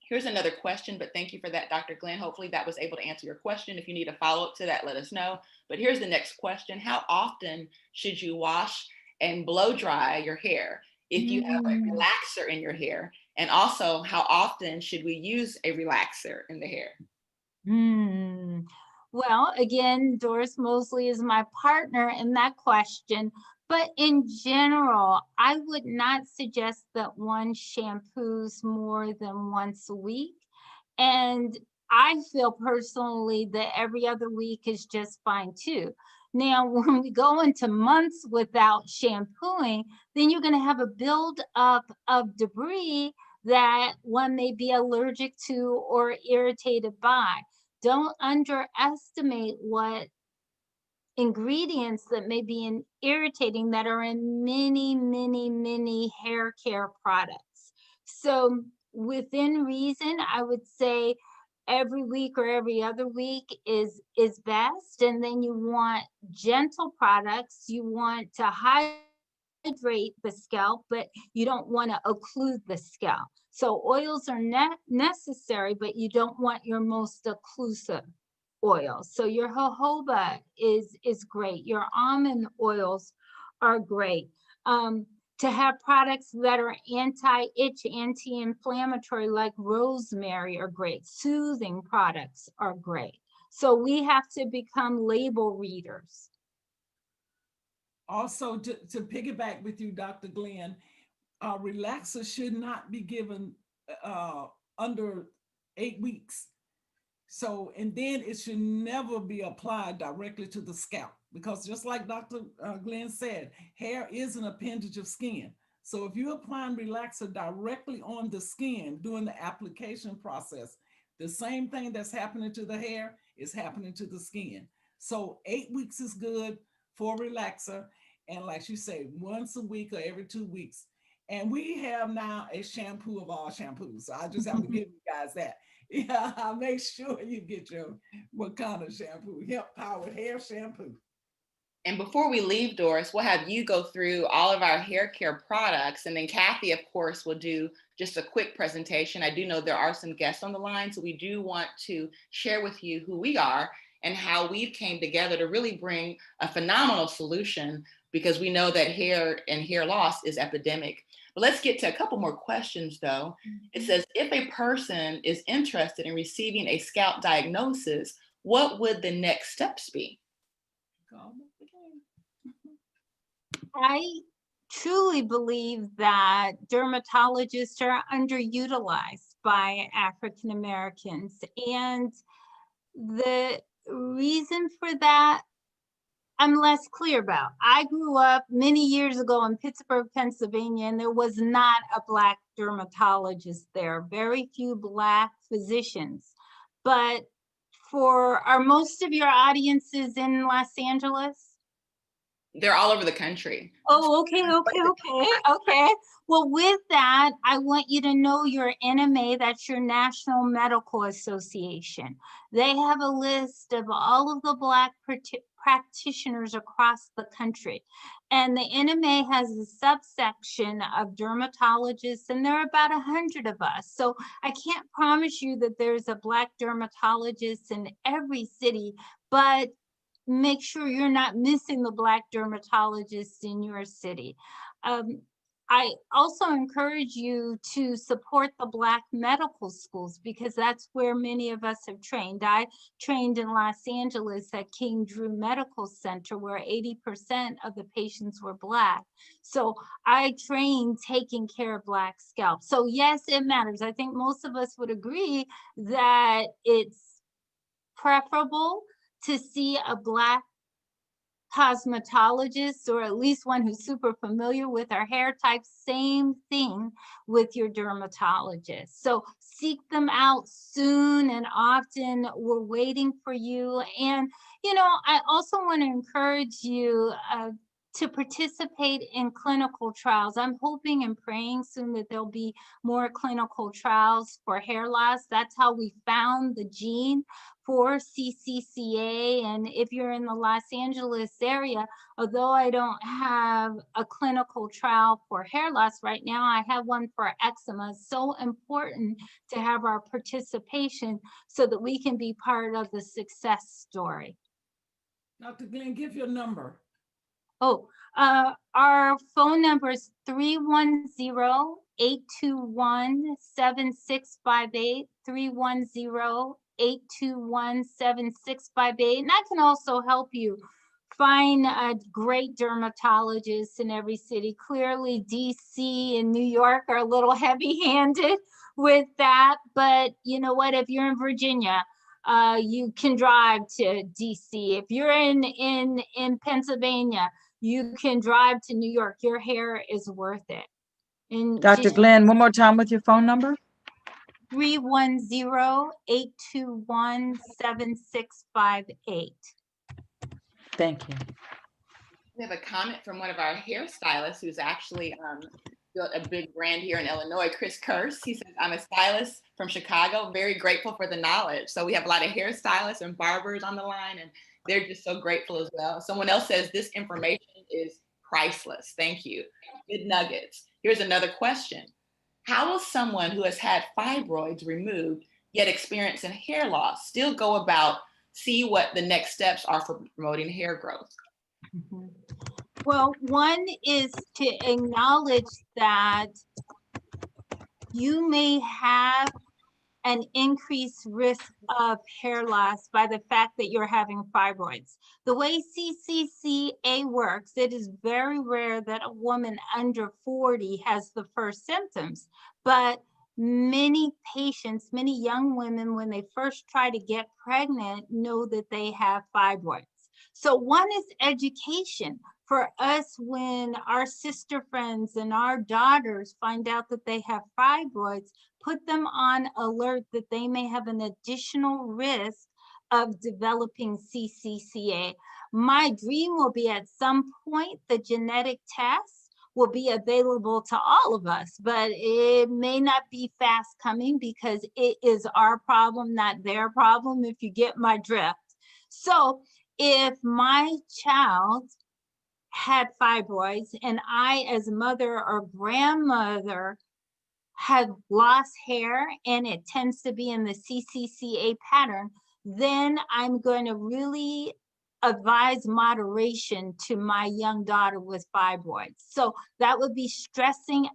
Here's another question, but thank you for that, Dr. Glenn. Hopefully that was able to answer your question. If you need a follow-up to that, let us know. But here's the next question. How often should you wash and blow dry your hair if you have a relaxer in your hair? And also, how often should we use a relaxer in the hair? Well, again, Doris Mosley is my partner in that question. But in general, I would not suggest that one shampoos more than once a week. And I feel personally that every other week is just fine too. Now, when we go into months without shampooing, then you're going to have a buildup of debris that one may be allergic to or irritated by. Don't underestimate what ingredients that may be irritating that are in many, many, many hair care products. So within reason, I would say every week or every other week is best. And then you want gentle products. You want to hydrate the scalp, but you don't want to occlude the scalp. So oils are necessary, but you don't want your most occlusive oils. So your jojoba is great. Your almond oils are great. To have products that are anti-itch, anti-inflammatory like rosemary are great. Soothing products are great. So we have to become label readers. Also, to piggyback with you, Dr. Glenn, relaxer should not be given under 8 weeks. So, and then it should never be applied directly to the scalp, because just like Dr. Glenn said, hair is an appendage of skin. So if you're applying relaxer directly on the skin during the application process, the same thing that's happening to the hair is happening to the skin. So 8 weeks is good for relaxer. And like you say, once a week or every 2 weeks. And we have now a shampoo of all shampoos. So I just have to give you guys that. Yeah, make sure you get your what kind of shampoo, hemp powered hair shampoo. And before we leave, Doris, we'll have you go through all of our hair care products. And then Kathy, of course, will do just a quick presentation. I do know there are some guests on the line, so we do want to share with you who we are and how we've came together to really bring a phenomenal solution, because we know that hair and hair loss is epidemic. But let's get to a couple more questions, though. It says, if a person is interested in receiving a scalp diagnosis, what would the next steps be? I truly believe that dermatologists are underutilized by African Americans. And the reason for that, I'm less clear about. I grew up many years ago in Pittsburgh, Pennsylvania, and there was not a Black dermatologist there, very few Black physicians. But are most of your audiences in Los Angeles? They're all over the country. Oh, okay. Well, with that, I want you to know your NMA, that's your National Medical Association. They have a list of all of the Black practitioners across the country. And the NMA has a subsection of dermatologists, and there are about 100 of us. So I can't promise you that there's a Black dermatologist in every city, but make sure you're not missing the Black dermatologists in your city. I also encourage you to support the Black medical schools, because that's where many of us have trained. I trained in Los Angeles at King Drew Medical Center, where 80% of the patients were Black. So I trained taking care of Black scalp. So yes, it matters. I think most of us would agree that it's preferable to see a Black cosmetologist, or at least one who's super familiar with our hair type. Same thing with your dermatologist. So seek them out soon and often. We're waiting for you. And, you know, I also want to encourage you to participate in clinical trials. I'm hoping and praying soon that there'll be more clinical trials for hair loss. That's how we found the gene for CCCA. And if you're in the Los Angeles area, although I don't have a clinical trial for hair loss right now, I have one for eczema. It's so important to have our participation so that we can be part of the success story. Dr. Glenn, give your number. Oh, our phone number is 310-821-7658, 310-821-7658. And I can also help you find a great dermatologist in every city. Clearly, DC and New York are a little heavy-handed with that. But you know what? If you're in Virginia, you can drive to DC. If you're in Pennsylvania, you can drive to New York. Your hair is worth it. And Dr. Glenn, one more time with your phone number. 310-821-7658. Thank you. We have a comment from one of our hairstylists who's actually built a big brand here in Illinois, Chris Curse. He says, I'm a stylist from Chicago, very grateful for the knowledge. So we have a lot of hairstylists and barbers on the line, and they're just so grateful as well. Someone else says, this information is priceless. Thank you. Good nuggets. Here's another question. How will someone who has had fibroids removed yet experiencing hair loss still go about see what the next steps are for promoting hair growth? Mm-hmm. Well, one is to acknowledge that you may have an increased risk of hair loss by the fact that you're having fibroids. The way CCCA works, it is very rare that a woman under 40 has the first symptoms, but many patients, many young women, when they first try to get pregnant, know that they have fibroids. So one is education. For us, when our sister friends and our daughters find out that they have fibroids, put them on alert that they may have an additional risk of developing CCCA. My dream will be at some point the genetic test will be available to all of us, but it may not be fast coming because it is our problem, not their problem, if you get my drift. So if my child had fibroids and I, as a mother or grandmother, have lost hair and it tends to be in the CCCA pattern, then I'm going to really advise moderation to my young daughter with fibroids. So that would be stretching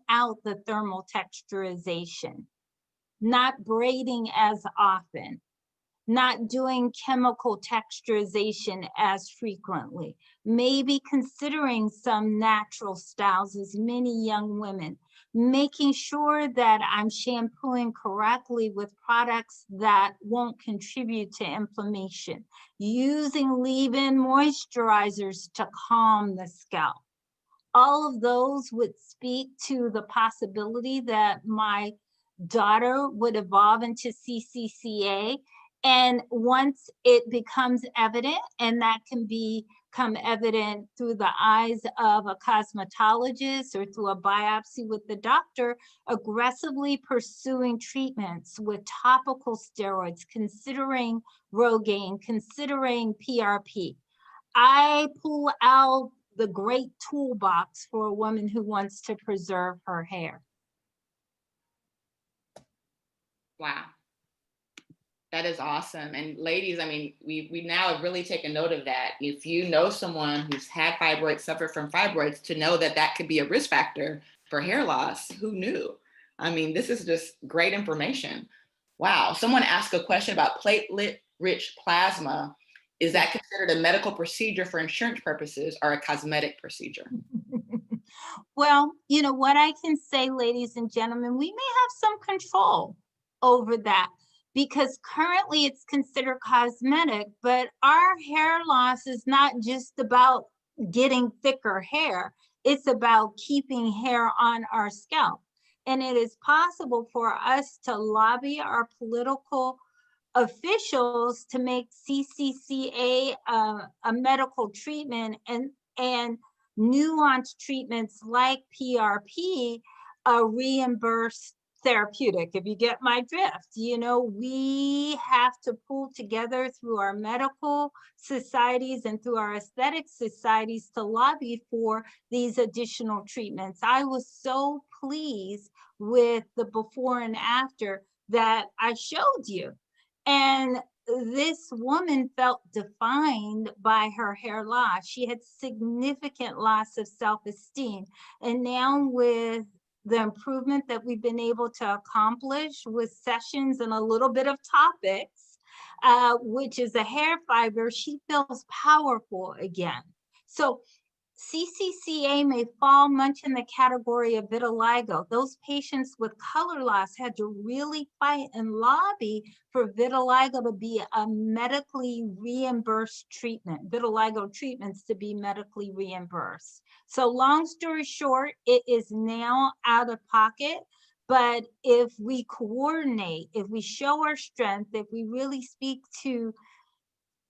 out the thermal texturization, not braiding as often, not doing chemical texturization as frequently, maybe considering some natural styles as many young women, making sure that I'm shampooing correctly with products that won't contribute to inflammation, using leave-in moisturizers to calm the scalp. All of those would speak to the possibility that my daughter would evolve into CCCA. And once it becomes evident, and that can be come evident through the eyes of a cosmetologist or through a biopsy with the doctor, aggressively pursuing treatments with topical steroids, considering Rogaine, considering PRP. I pull out the great toolbox for a woman who wants to preserve her hair. Wow. That is awesome. And ladies, I mean, we now have really taken note of that. If you know someone who's had fibroids, suffered from fibroids, to know that that could be a risk factor for hair loss, who knew? I mean, this is just great information. Wow. Someone asked a question about platelet-rich plasma. Is that considered a medical procedure for insurance purposes or a cosmetic procedure? Well, you know what I can say, ladies and gentlemen, we may have some control over that because currently it's considered cosmetic, but our hair loss is not just about getting thicker hair. It's about keeping hair on our scalp. And it is possible for us to lobby our political officials to make CCCA a medical treatment and nuanced treatments like PRP reimbursed therapeutic, if you get my drift. You know, we have to pull together through our medical societies and through our aesthetic societies to lobby for these additional treatments. I was so pleased with the before and after that I showed you. And this woman felt defined by her hair loss. She had significant loss of self-esteem. And now with the improvement that we've been able to accomplish with sessions and a little bit of topics, which is a hair fiber, she feels powerful again. So CCCA may fall much in the category of vitiligo. Those patients with color loss had to really fight and lobby for vitiligo to be a medically reimbursed treatment, vitiligo treatments to be medically reimbursed. So long story short, it is now out of pocket. But if we coordinate, if we show our strength, if we really speak to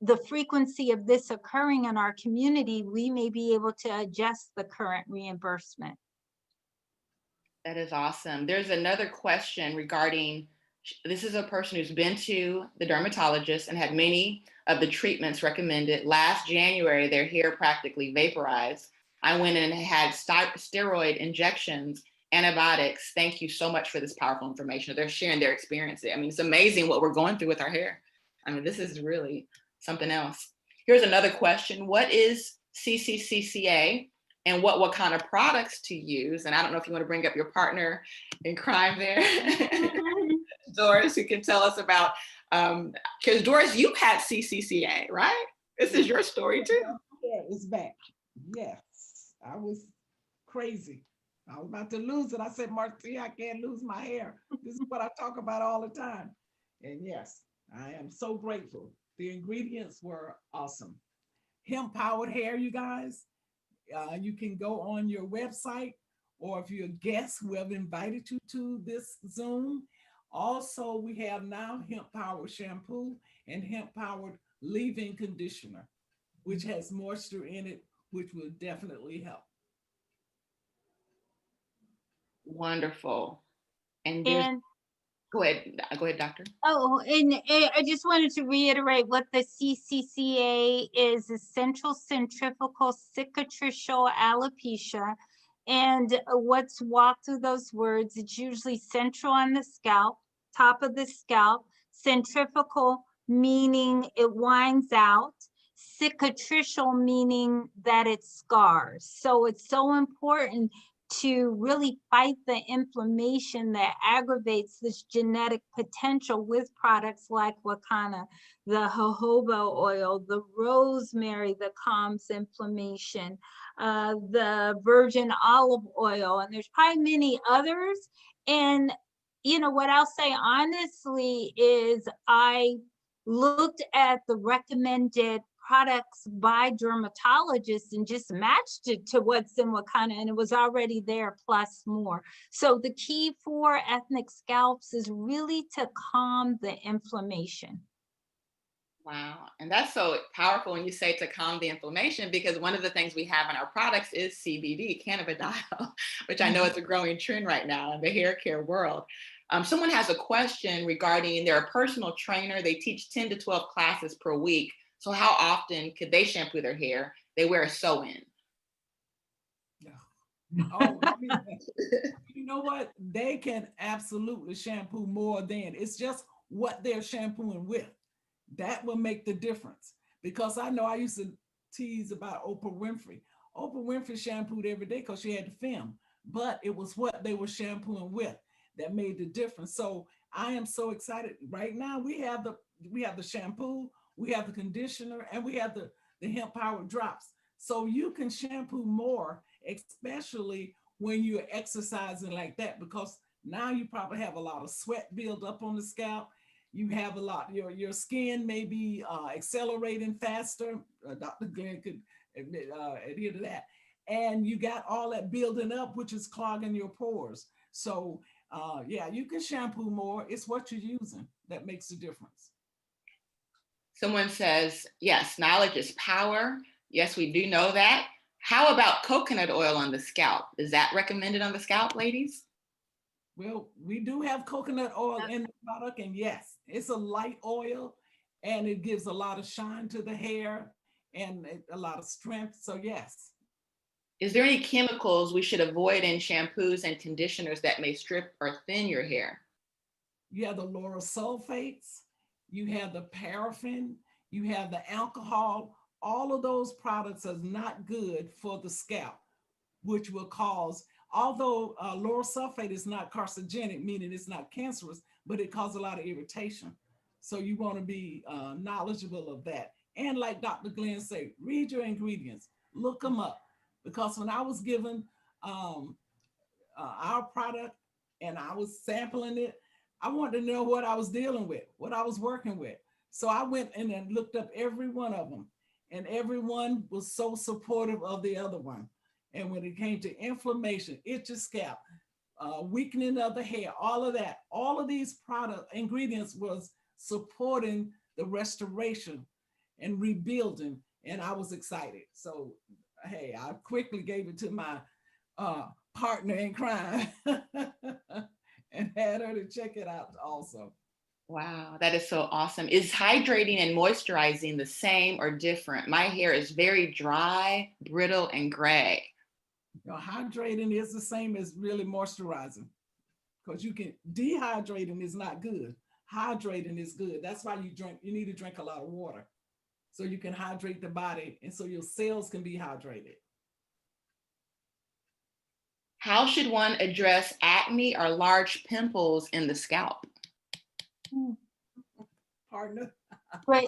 the frequency of this occurring in our community, we may be able to adjust the current reimbursement. That is awesome. There's another question regarding, this is a person who's been to the dermatologist and had many of the treatments recommended. Last January, their hair practically vaporized. I went in and had steroid injections, antibiotics. Thank you so much for this powerful information. They're sharing their experience. I mean, it's amazing what we're going through with our hair. I mean, this is really something else. Here's another question. What is CCCA and what kind of products to use? And I don't know if you want to bring up your partner in crime there, Doris, who can tell us about, because Doris, you had CCCA, right? This is your story too. Yeah, it's back. Yes, I was crazy. I was about to lose it. I said, Marcia, I can't lose my hair. This is what I talk about all the time. And yes, I am so grateful. The ingredients were awesome. Hemp powered hair, you guys. You can go on your website, or if you're a guest who have invited you to this Zoom. Also, we have now hemp powered shampoo and hemp powered leave-in conditioner, which has moisture in it, which will definitely help. Wonderful. And there's, go ahead, doctor. Oh, and I just wanted to reiterate what the CCCA is: essential centrifugal cicatricial alopecia. And what's walked through those words, it's usually central on the scalp, top of the scalp, centrifugal meaning it winds out, cicatricial meaning that it scars. So it's so important to really fight the inflammation that aggravates this genetic potential with products like Wakana, the jojoba oil, the rosemary that calms inflammation, the virgin olive oil, and there's probably many others. And you know what I'll say honestly is I looked at the recommended products by dermatologists and just matched it to what's in Wakana, and it was already there plus more. So the key for ethnic scalps is really to calm the inflammation. Wow. And that's so powerful when you say to calm the inflammation, because one of the things we have in our products is CBD, cannabidiol, which I know is a growing trend right now in the hair care world. Someone has a question regarding their personal trainer. They teach 10 to 12 classes per week. So how often could they shampoo their hair? They wear a sew-in. Oh, you know what? They can absolutely shampoo more than, it's just what they're shampooing with. That will make the difference. Because I know I used to tease about Oprah Winfrey. Oprah Winfrey shampooed every day because she had to film, but it was what they were shampooing with that made the difference. So I am so excited. Right now we have the shampoo, we have the conditioner, and we have the hemp powered drops. So you can shampoo more, especially when you're exercising like that, because now you probably have a lot of sweat build up on the scalp. You have a lot, your skin may be accelerating faster. Dr. Glenn could adhere to that. And you got all that building up, which is clogging your pores. So yeah, you can shampoo more. It's what you're using that makes the difference. Someone says, yes, knowledge is power. Yes, we do know that. How about coconut oil on the scalp? Is that recommended on the scalp, ladies? Well, we do have coconut oil in the product, and yes, it's a light oil and it gives a lot of shine to the hair and a lot of strength. So, yes. Is there any chemicals we should avoid in shampoos and conditioners that may strip or thin your hair? You have the lauryl sulfates, you have the paraffin, you have the alcohol. All of those products are not good for the scalp, which will cause, although lauryl sulfate is not carcinogenic, meaning it's not cancerous, but it causes a lot of irritation. So you want to be knowledgeable of that. And like Dr. Glenn said, read your ingredients, look them up. Because when I was given um, our product and I was sampling it, I wanted to know what I was dealing with, what I was working with. So I went in and looked up every one of them, and everyone was so supportive of the other one. And when it came to inflammation, itchy scalp, weakening of the hair, all of that, all of these product ingredients was supporting the restoration and rebuilding. And I was excited. So, hey, I quickly gave it to my partner in crime and had her to check it out also. Wow, that is so awesome. Is hydrating and moisturizing the same or different? My hair is very dry, brittle, and gray. Hydrating is the same as really moisturizing, because you can, dehydrating is not good. Hydrating is good. That's why you need to drink a lot of water so you can hydrate the body and so your cells can be hydrated. How should one address acne or large pimples in the scalp? Partner. Right.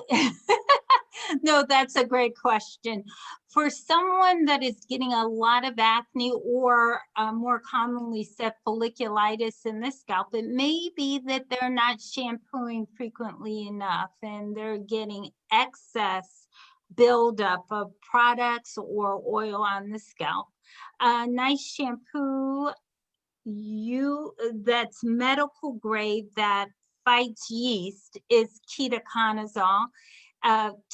No, that's a great question. For someone that is getting a lot of acne or more commonly said folliculitis in the scalp, it may be that they're not shampooing frequently enough and they're getting excess buildup of products or oil on the scalp. A nice shampoo that's medical grade that fights yeast is ketoconazole.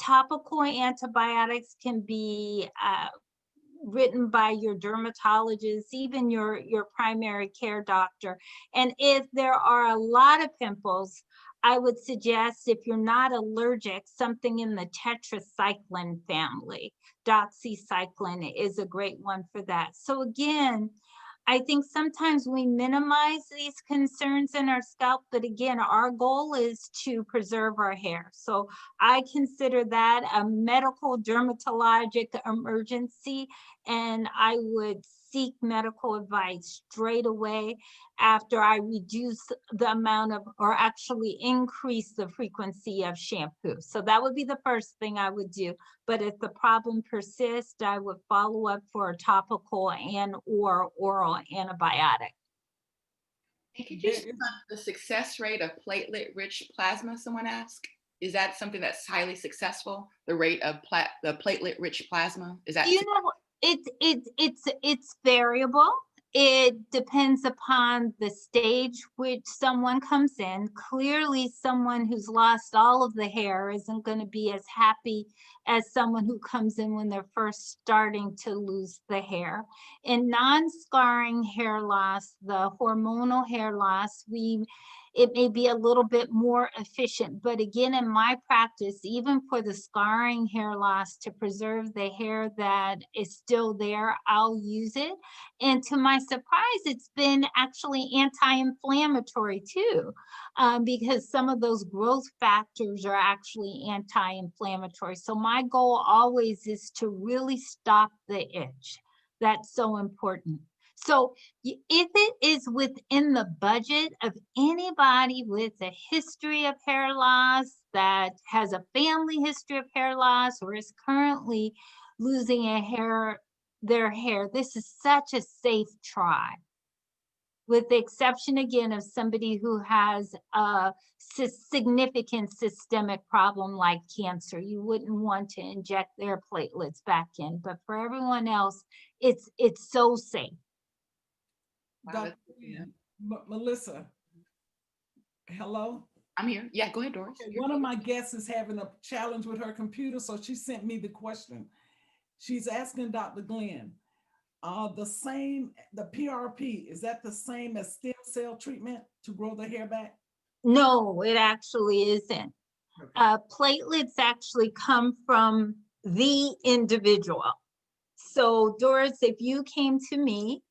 Topical antibiotics can be written by your dermatologist, even your primary care doctor. And if there are a lot of pimples, I would suggest, if you're not allergic, something in the tetracycline family. Doxycycline is a great one for that. So again, I think sometimes we minimize these concerns in our scalp, but again, our goal is to preserve our hair. So I consider that a medical dermatologic emergency, and I would seek medical advice straight away after I reduce the amount of, or actually increase the frequency of shampoo. So that would be the first thing I would do. But if the problem persists, I would follow up for a topical and or oral antibiotic. And could you speak on the success rate of platelet-rich plasma, someone asked? Is that something that's highly successful, the rate of the platelet-rich plasma? Is that? You know, it's variable. It depends upon the stage which someone comes in. Clearly, someone who's lost all of the hair isn't going to be as happy as someone who comes in when they're first starting to lose the hair. In non-scarring hair loss, the hormonal hair loss, it may be a little bit more efficient. But again, in my practice, even for the scarring hair loss, to preserve the hair that is still there, I'll use it. And to my surprise, it's been actually anti-inflammatory too, because some of those growth factors are actually anti-inflammatory. So my goal always is to really stop the itch. That's so important. So if it is within the budget of anybody with a history of hair loss, that has a family history of hair loss, or is currently losing their hair, this is such a safe try. With the exception again of somebody who has a significant systemic problem like cancer, you wouldn't want to inject their platelets back in. But for everyone else, it's so safe. Wow, Dr. that's good to know. Melissa, hello? I'm here. Yeah, go ahead, Doris. Okay, one of my guests is having a challenge with her computer, so she sent me the question. She's asking Dr. Glenn, the PRP, is that the same as stem cell treatment to grow the hair back? No, it actually isn't. Okay. Platelets actually come from the individual. So Doris, if you came to me,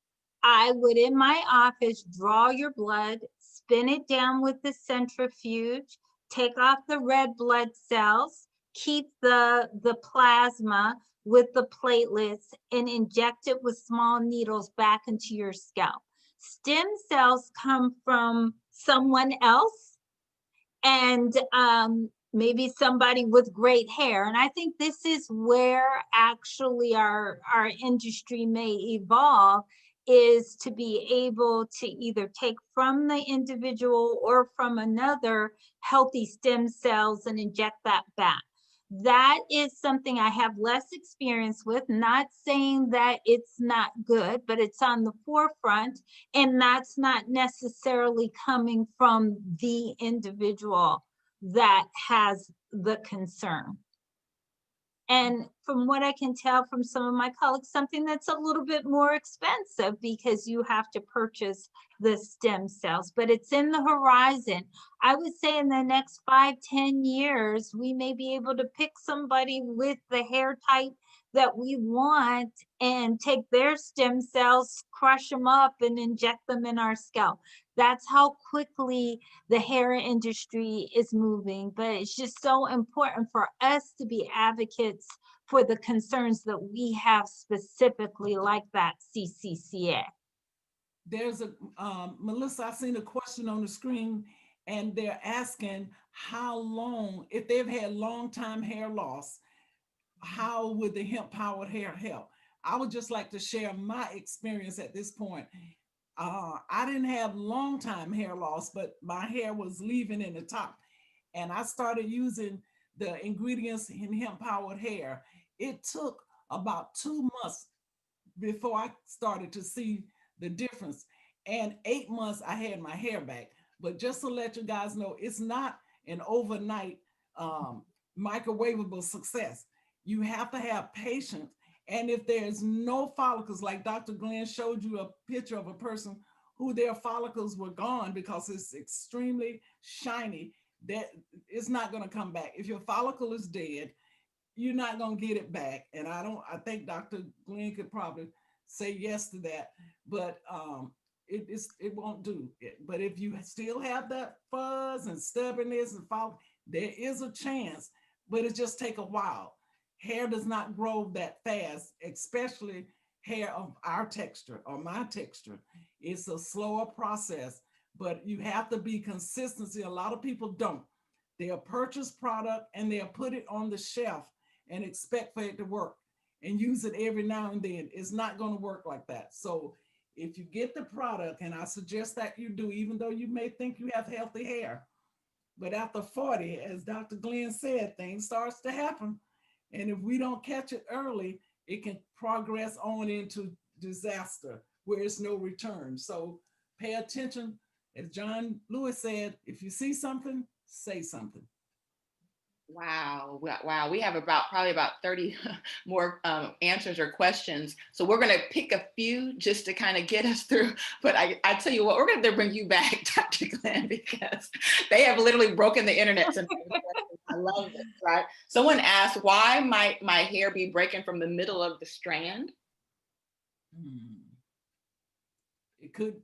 I would in my office draw your blood, spin it down with the centrifuge, take off the red blood cells, keep the plasma with the platelets, and inject it with small needles back into your scalp. Stem cells come from someone else, and maybe somebody with great hair. And I think this is where actually our industry may evolve, is to be able to either take from the individual or from another healthy stem cells and inject that back. That is something I have less experience with, not saying that it's not good, but it's on the forefront, and that's not necessarily coming from the individual that has the concern. And from what I can tell from some of my colleagues, something that's a little bit more expensive because you have to purchase the stem cells, but it's in the horizon. I would say in the next 5-10 years, we may be able to pick somebody with the hair type that we want and take their stem cells, crush them up, and inject them in our scalp. That's how quickly the hair industry is moving. But it's just so important for us to be advocates for the concerns that we have specifically, like that CCCA. There's Melissa, I seen a question on the screen, and they're asking how long, if they've had long time hair loss, how would the hemp powered hair help? I would just like to share my experience at this point. I didn't have long time hair loss, but my hair was leaving in the top. And I started using the ingredients in hemp powered hair. It took about 2 months before I started to see the difference. And 8 months, I had my hair back. But just to let you guys know, it's not an overnight microwavable success. You have to have patience. And if there's no follicles, like Dr. Glenn showed you a picture of a person who their follicles were gone because it's extremely shiny, that it's not going to come back. If your follicle is dead, you're not going to get it back. And I think Dr. Glenn could probably say yes to that, but it won't do it. But if you still have that fuzz and stubbornness and follicle, there is a chance, but it just take a while. Hair does not grow that fast, especially hair of our texture or my texture. It's a slower process, but you have to be consistency. A lot of people don't. They'll purchase product and they'll put it on the shelf and expect for it to work and use it every now and then. It's not going to work like that. So if you get the product, and I suggest that you do, even though you may think you have healthy hair, but after 40, as Dr. Glenn said, things starts to happen. And if we don't catch it early, it can progress on into disaster. where it's no return. So pay attention. As John Lewis said, if you see something, say something. Wow. Wow. We have probably about 30 more answers or questions. So we're going to pick a few just to kind of get us through. But I tell you what, we're going to bring you back, Dr. Glenn, because they have literally broken the internet tonight. I love it, right? Someone asked, why might my hair be breaking from the middle of the strand? It could,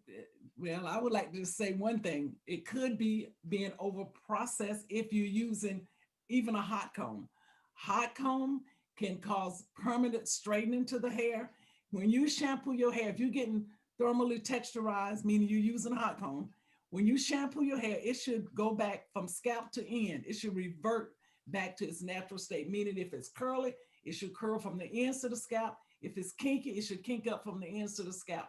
well, I would like to say one thing. It could be being over processed if you're using even a hot comb. Hot comb can cause permanent straightening to the hair. When you shampoo your hair, if you're getting thermally texturized, meaning you're using a hot comb, when you shampoo your hair, it should go back from scalp to end. It should revert back to its natural state, meaning if it's curly, it should curl from the ends to the scalp. If it's kinky, it should kink up from the ends to the scalp.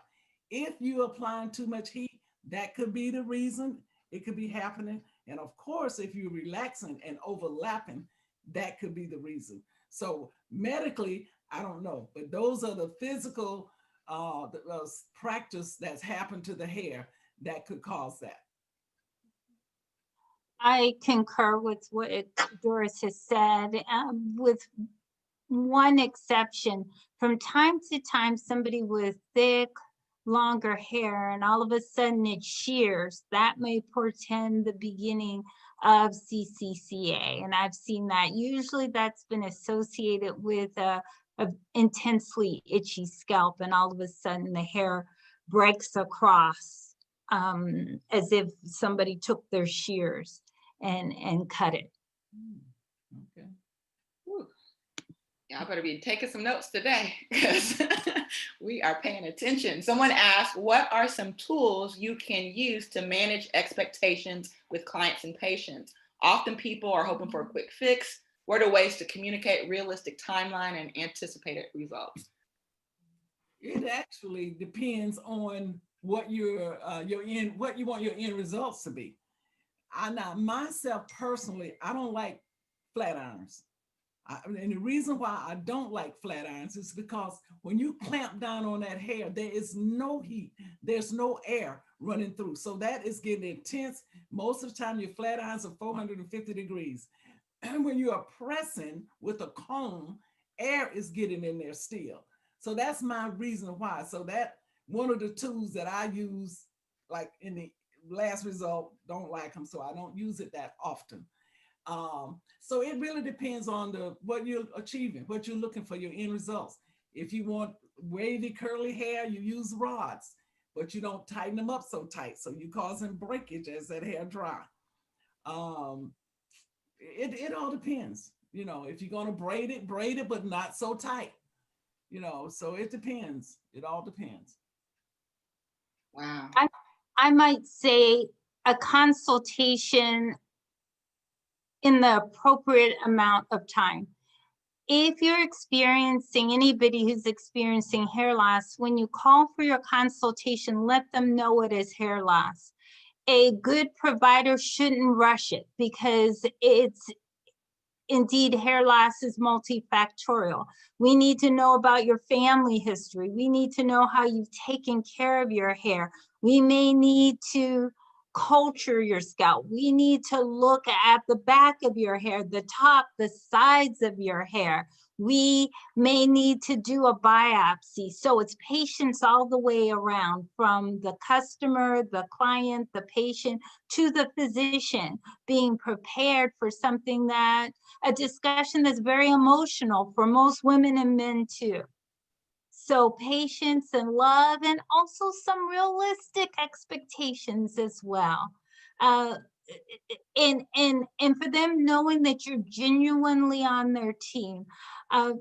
If you're applying too much heat, that could be the reason. It could be happening. And of course, if you're relaxing and overlapping, that could be the reason. So medically, I don't know, but those are the physical practice that's happened to the hair that could cause that. I concur with what Doris has said, with one exception. From time to time, somebody with thick, longer hair, and all of a sudden it shears, that may portend the beginning of CCCA. And I've seen that. Usually that's been associated with a intensely itchy scalp, and all of a sudden the hair breaks across, as if somebody took their shears and cut it. Okay. Y'all better be taking some notes today because we are paying attention. Someone asked, what are some tools you can use to manage expectations with clients and patients? Often people are hoping for a quick fix. What are ways to communicate realistic timeline and anticipated results? It actually depends on what your what you want your end results to be. I now myself personally, I don't like flat irons. And the reason why I don't like flat irons is because when you clamp down on that hair, there is no heat, there's no air running through. So that is getting intense. Most of the time, your flat irons are 450 degrees. And when you are pressing with a comb, air is getting in there still. So that's my reason why. So that one of the tools that I use, like in the last result, don't like them, so I don't use it that often. So it really depends on what you're achieving, what you're looking for, your end results. If you want wavy curly hair, you use rods, but you don't tighten them up so tight, so you causing breakage as that hair dry. Um, it all depends. You know, if you're gonna braid it, but not so tight. You know, so it depends. It all depends. Wow. I might say a consultation in the appropriate amount of time. If you're experiencing, anybody who's experiencing hair loss, when you call for your consultation, let them know it is hair loss. A good provider shouldn't rush it because it's indeed hair loss is multifactorial. We need to know about your family history. We need to know how you've taken care of your hair. We may need to culture your scalp. We need to look at the back of your hair, the top, the sides of your hair. We may need to do a biopsy. So it's patience all the way around, from the customer, the client, the patient, to the physician, being prepared for something that, a discussion that's very emotional for most women and men too. So patience and love, and also some realistic expectations as well. Uh, and for them knowing that you're genuinely on their team.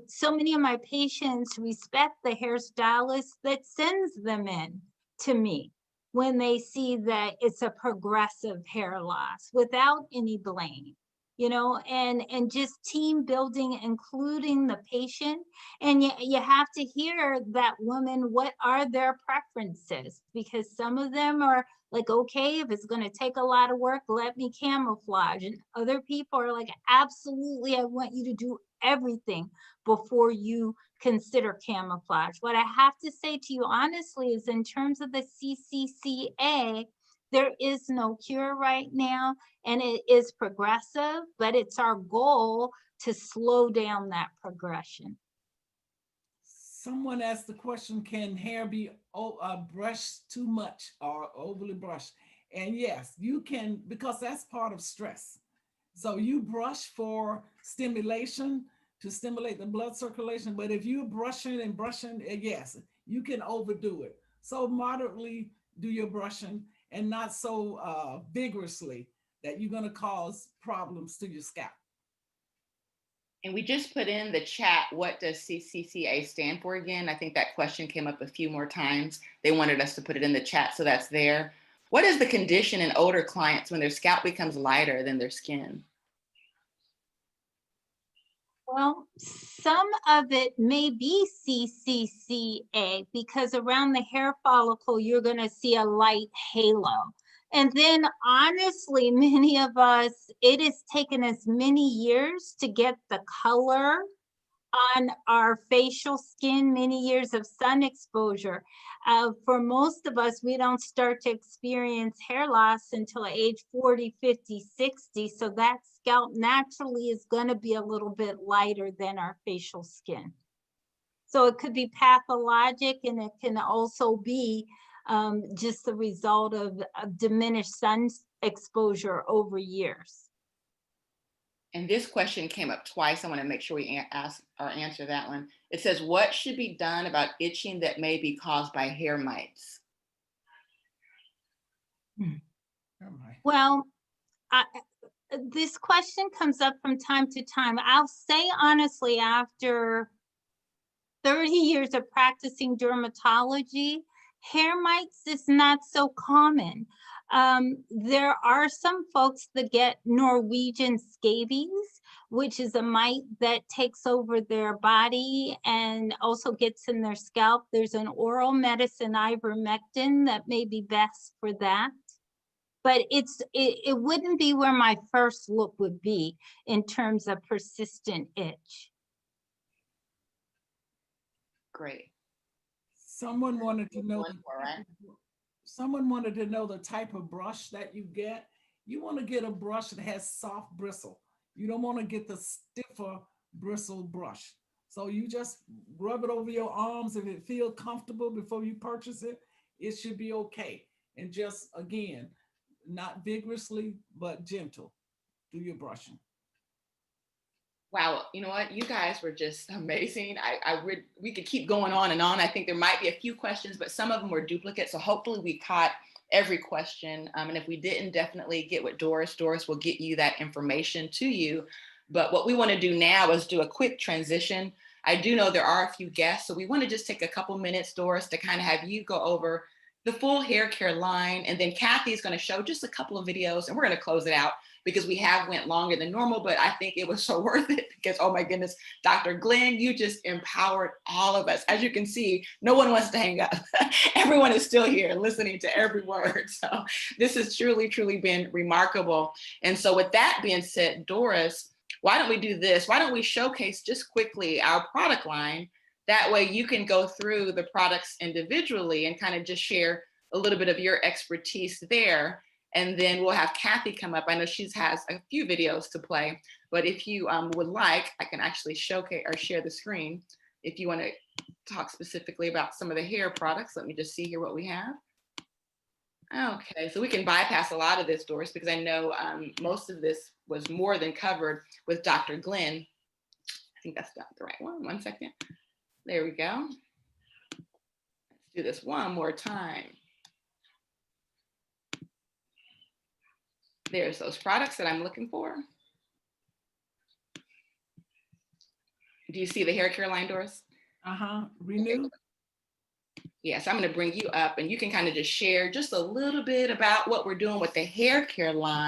So many of my patients respect the hairstylist that sends them in to me when they see that it's a progressive hair loss without any blame, you know, and just team building, including the patient. And you have to hear that woman, what are their preferences, because some of them are Like, okay, if it's going to take a lot of work, let me camouflage. And other people are like, absolutely, I want you to do everything before you consider camouflage. What I have to say to you honestly is, in terms of the CCCA, there is no cure right now, and it is progressive, but it's our goal to slow down that progression. Someone asked the question, can hair be brushed too much or overly brushed? And yes, you can, because that's part of stress. So you brush for stimulation, to stimulate the blood circulation. But if you're brushing and brushing, yes, you can overdo it. So moderately do your brushing, and not so vigorously that you're going to cause problems to your scalp. And we just put in the chat, what does CCCA stand for again? I think that question came up a few more times. They wanted us to put it in the chat, so that's there. What is the condition in older clients when their scalp becomes lighter than their skin? Well, some of it may be CCCA, because around the hair follicle, you're going to see a light halo. And then honestly, many of us, it has taken us many years to get the color on our facial skin, many years of sun exposure. For most of us, we don't start to experience hair loss until age 40, 50, 60. So that scalp naturally is going to be a little bit lighter than our facial skin. So it could be pathologic, and it can also be just the result of diminished sun exposure over years. And this question came up twice. I want to make sure we answer that one. It says, what should be done about itching that may be caused by hair mites? Well, this question comes up from time to time. I'll say honestly, after 30 years of practicing dermatology, hair mites is not so common. There are some folks that get Norwegian scabies, which is a mite that takes over their body and also gets in their scalp. There's an oral medicine, ivermectin, that may be best for that. But it wouldn't be where my first look would be in terms of persistent itch. Great. Someone wanted to know the type of brush that you get. You want to get a brush that has soft bristle. You don't want to get the stiffer bristle brush. So you just rub it over your arms. If it feels comfortable before you purchase it, it should be okay. And just, again, not vigorously, but gentle. Do your brushing. Wow, you know what? You guys were just amazing. We could keep going on and on. I think there might be a few questions, but some of them were duplicates. So hopefully we caught every question. And if we didn't, definitely get with Doris. Doris will get you that information to you. But what we want to do now is do a quick transition. I do know there are a few guests, so we want to just take a couple minutes, Doris, to kind of have you go over the full hair care line. And then Kathy is going to show just a couple of videos, and we're going to close it out because we have went longer than normal, but I think it was so worth it because, oh my goodness, Dr. Glenn, you just empowered all of us. As you can see, no one wants to hang up. Everyone is still here listening to every word. So this has truly, truly been remarkable. And so with that being said, Doris, why don't we do this? Why don't we showcase just quickly our product line? That way you can go through the products individually and kind of just share a little bit of your expertise there. And then we'll have Kathy come up. I know she has a few videos to play, but if you would like, I can actually showcase or share the screen. If you want to talk specifically about some of the hair products, let me just see here what we have. Okay, so we can bypass a lot of this, Doris, because I know most of this was more than covered with Dr. Glenn. I think that's not the right one. One second. There we go. Let's do this one more time. There's those products that I'm looking for. Do you see the hair care line, Doris? Renew. Yes, I'm going to bring you up and you can kind of just share just a little bit about what we're doing with the hair care line.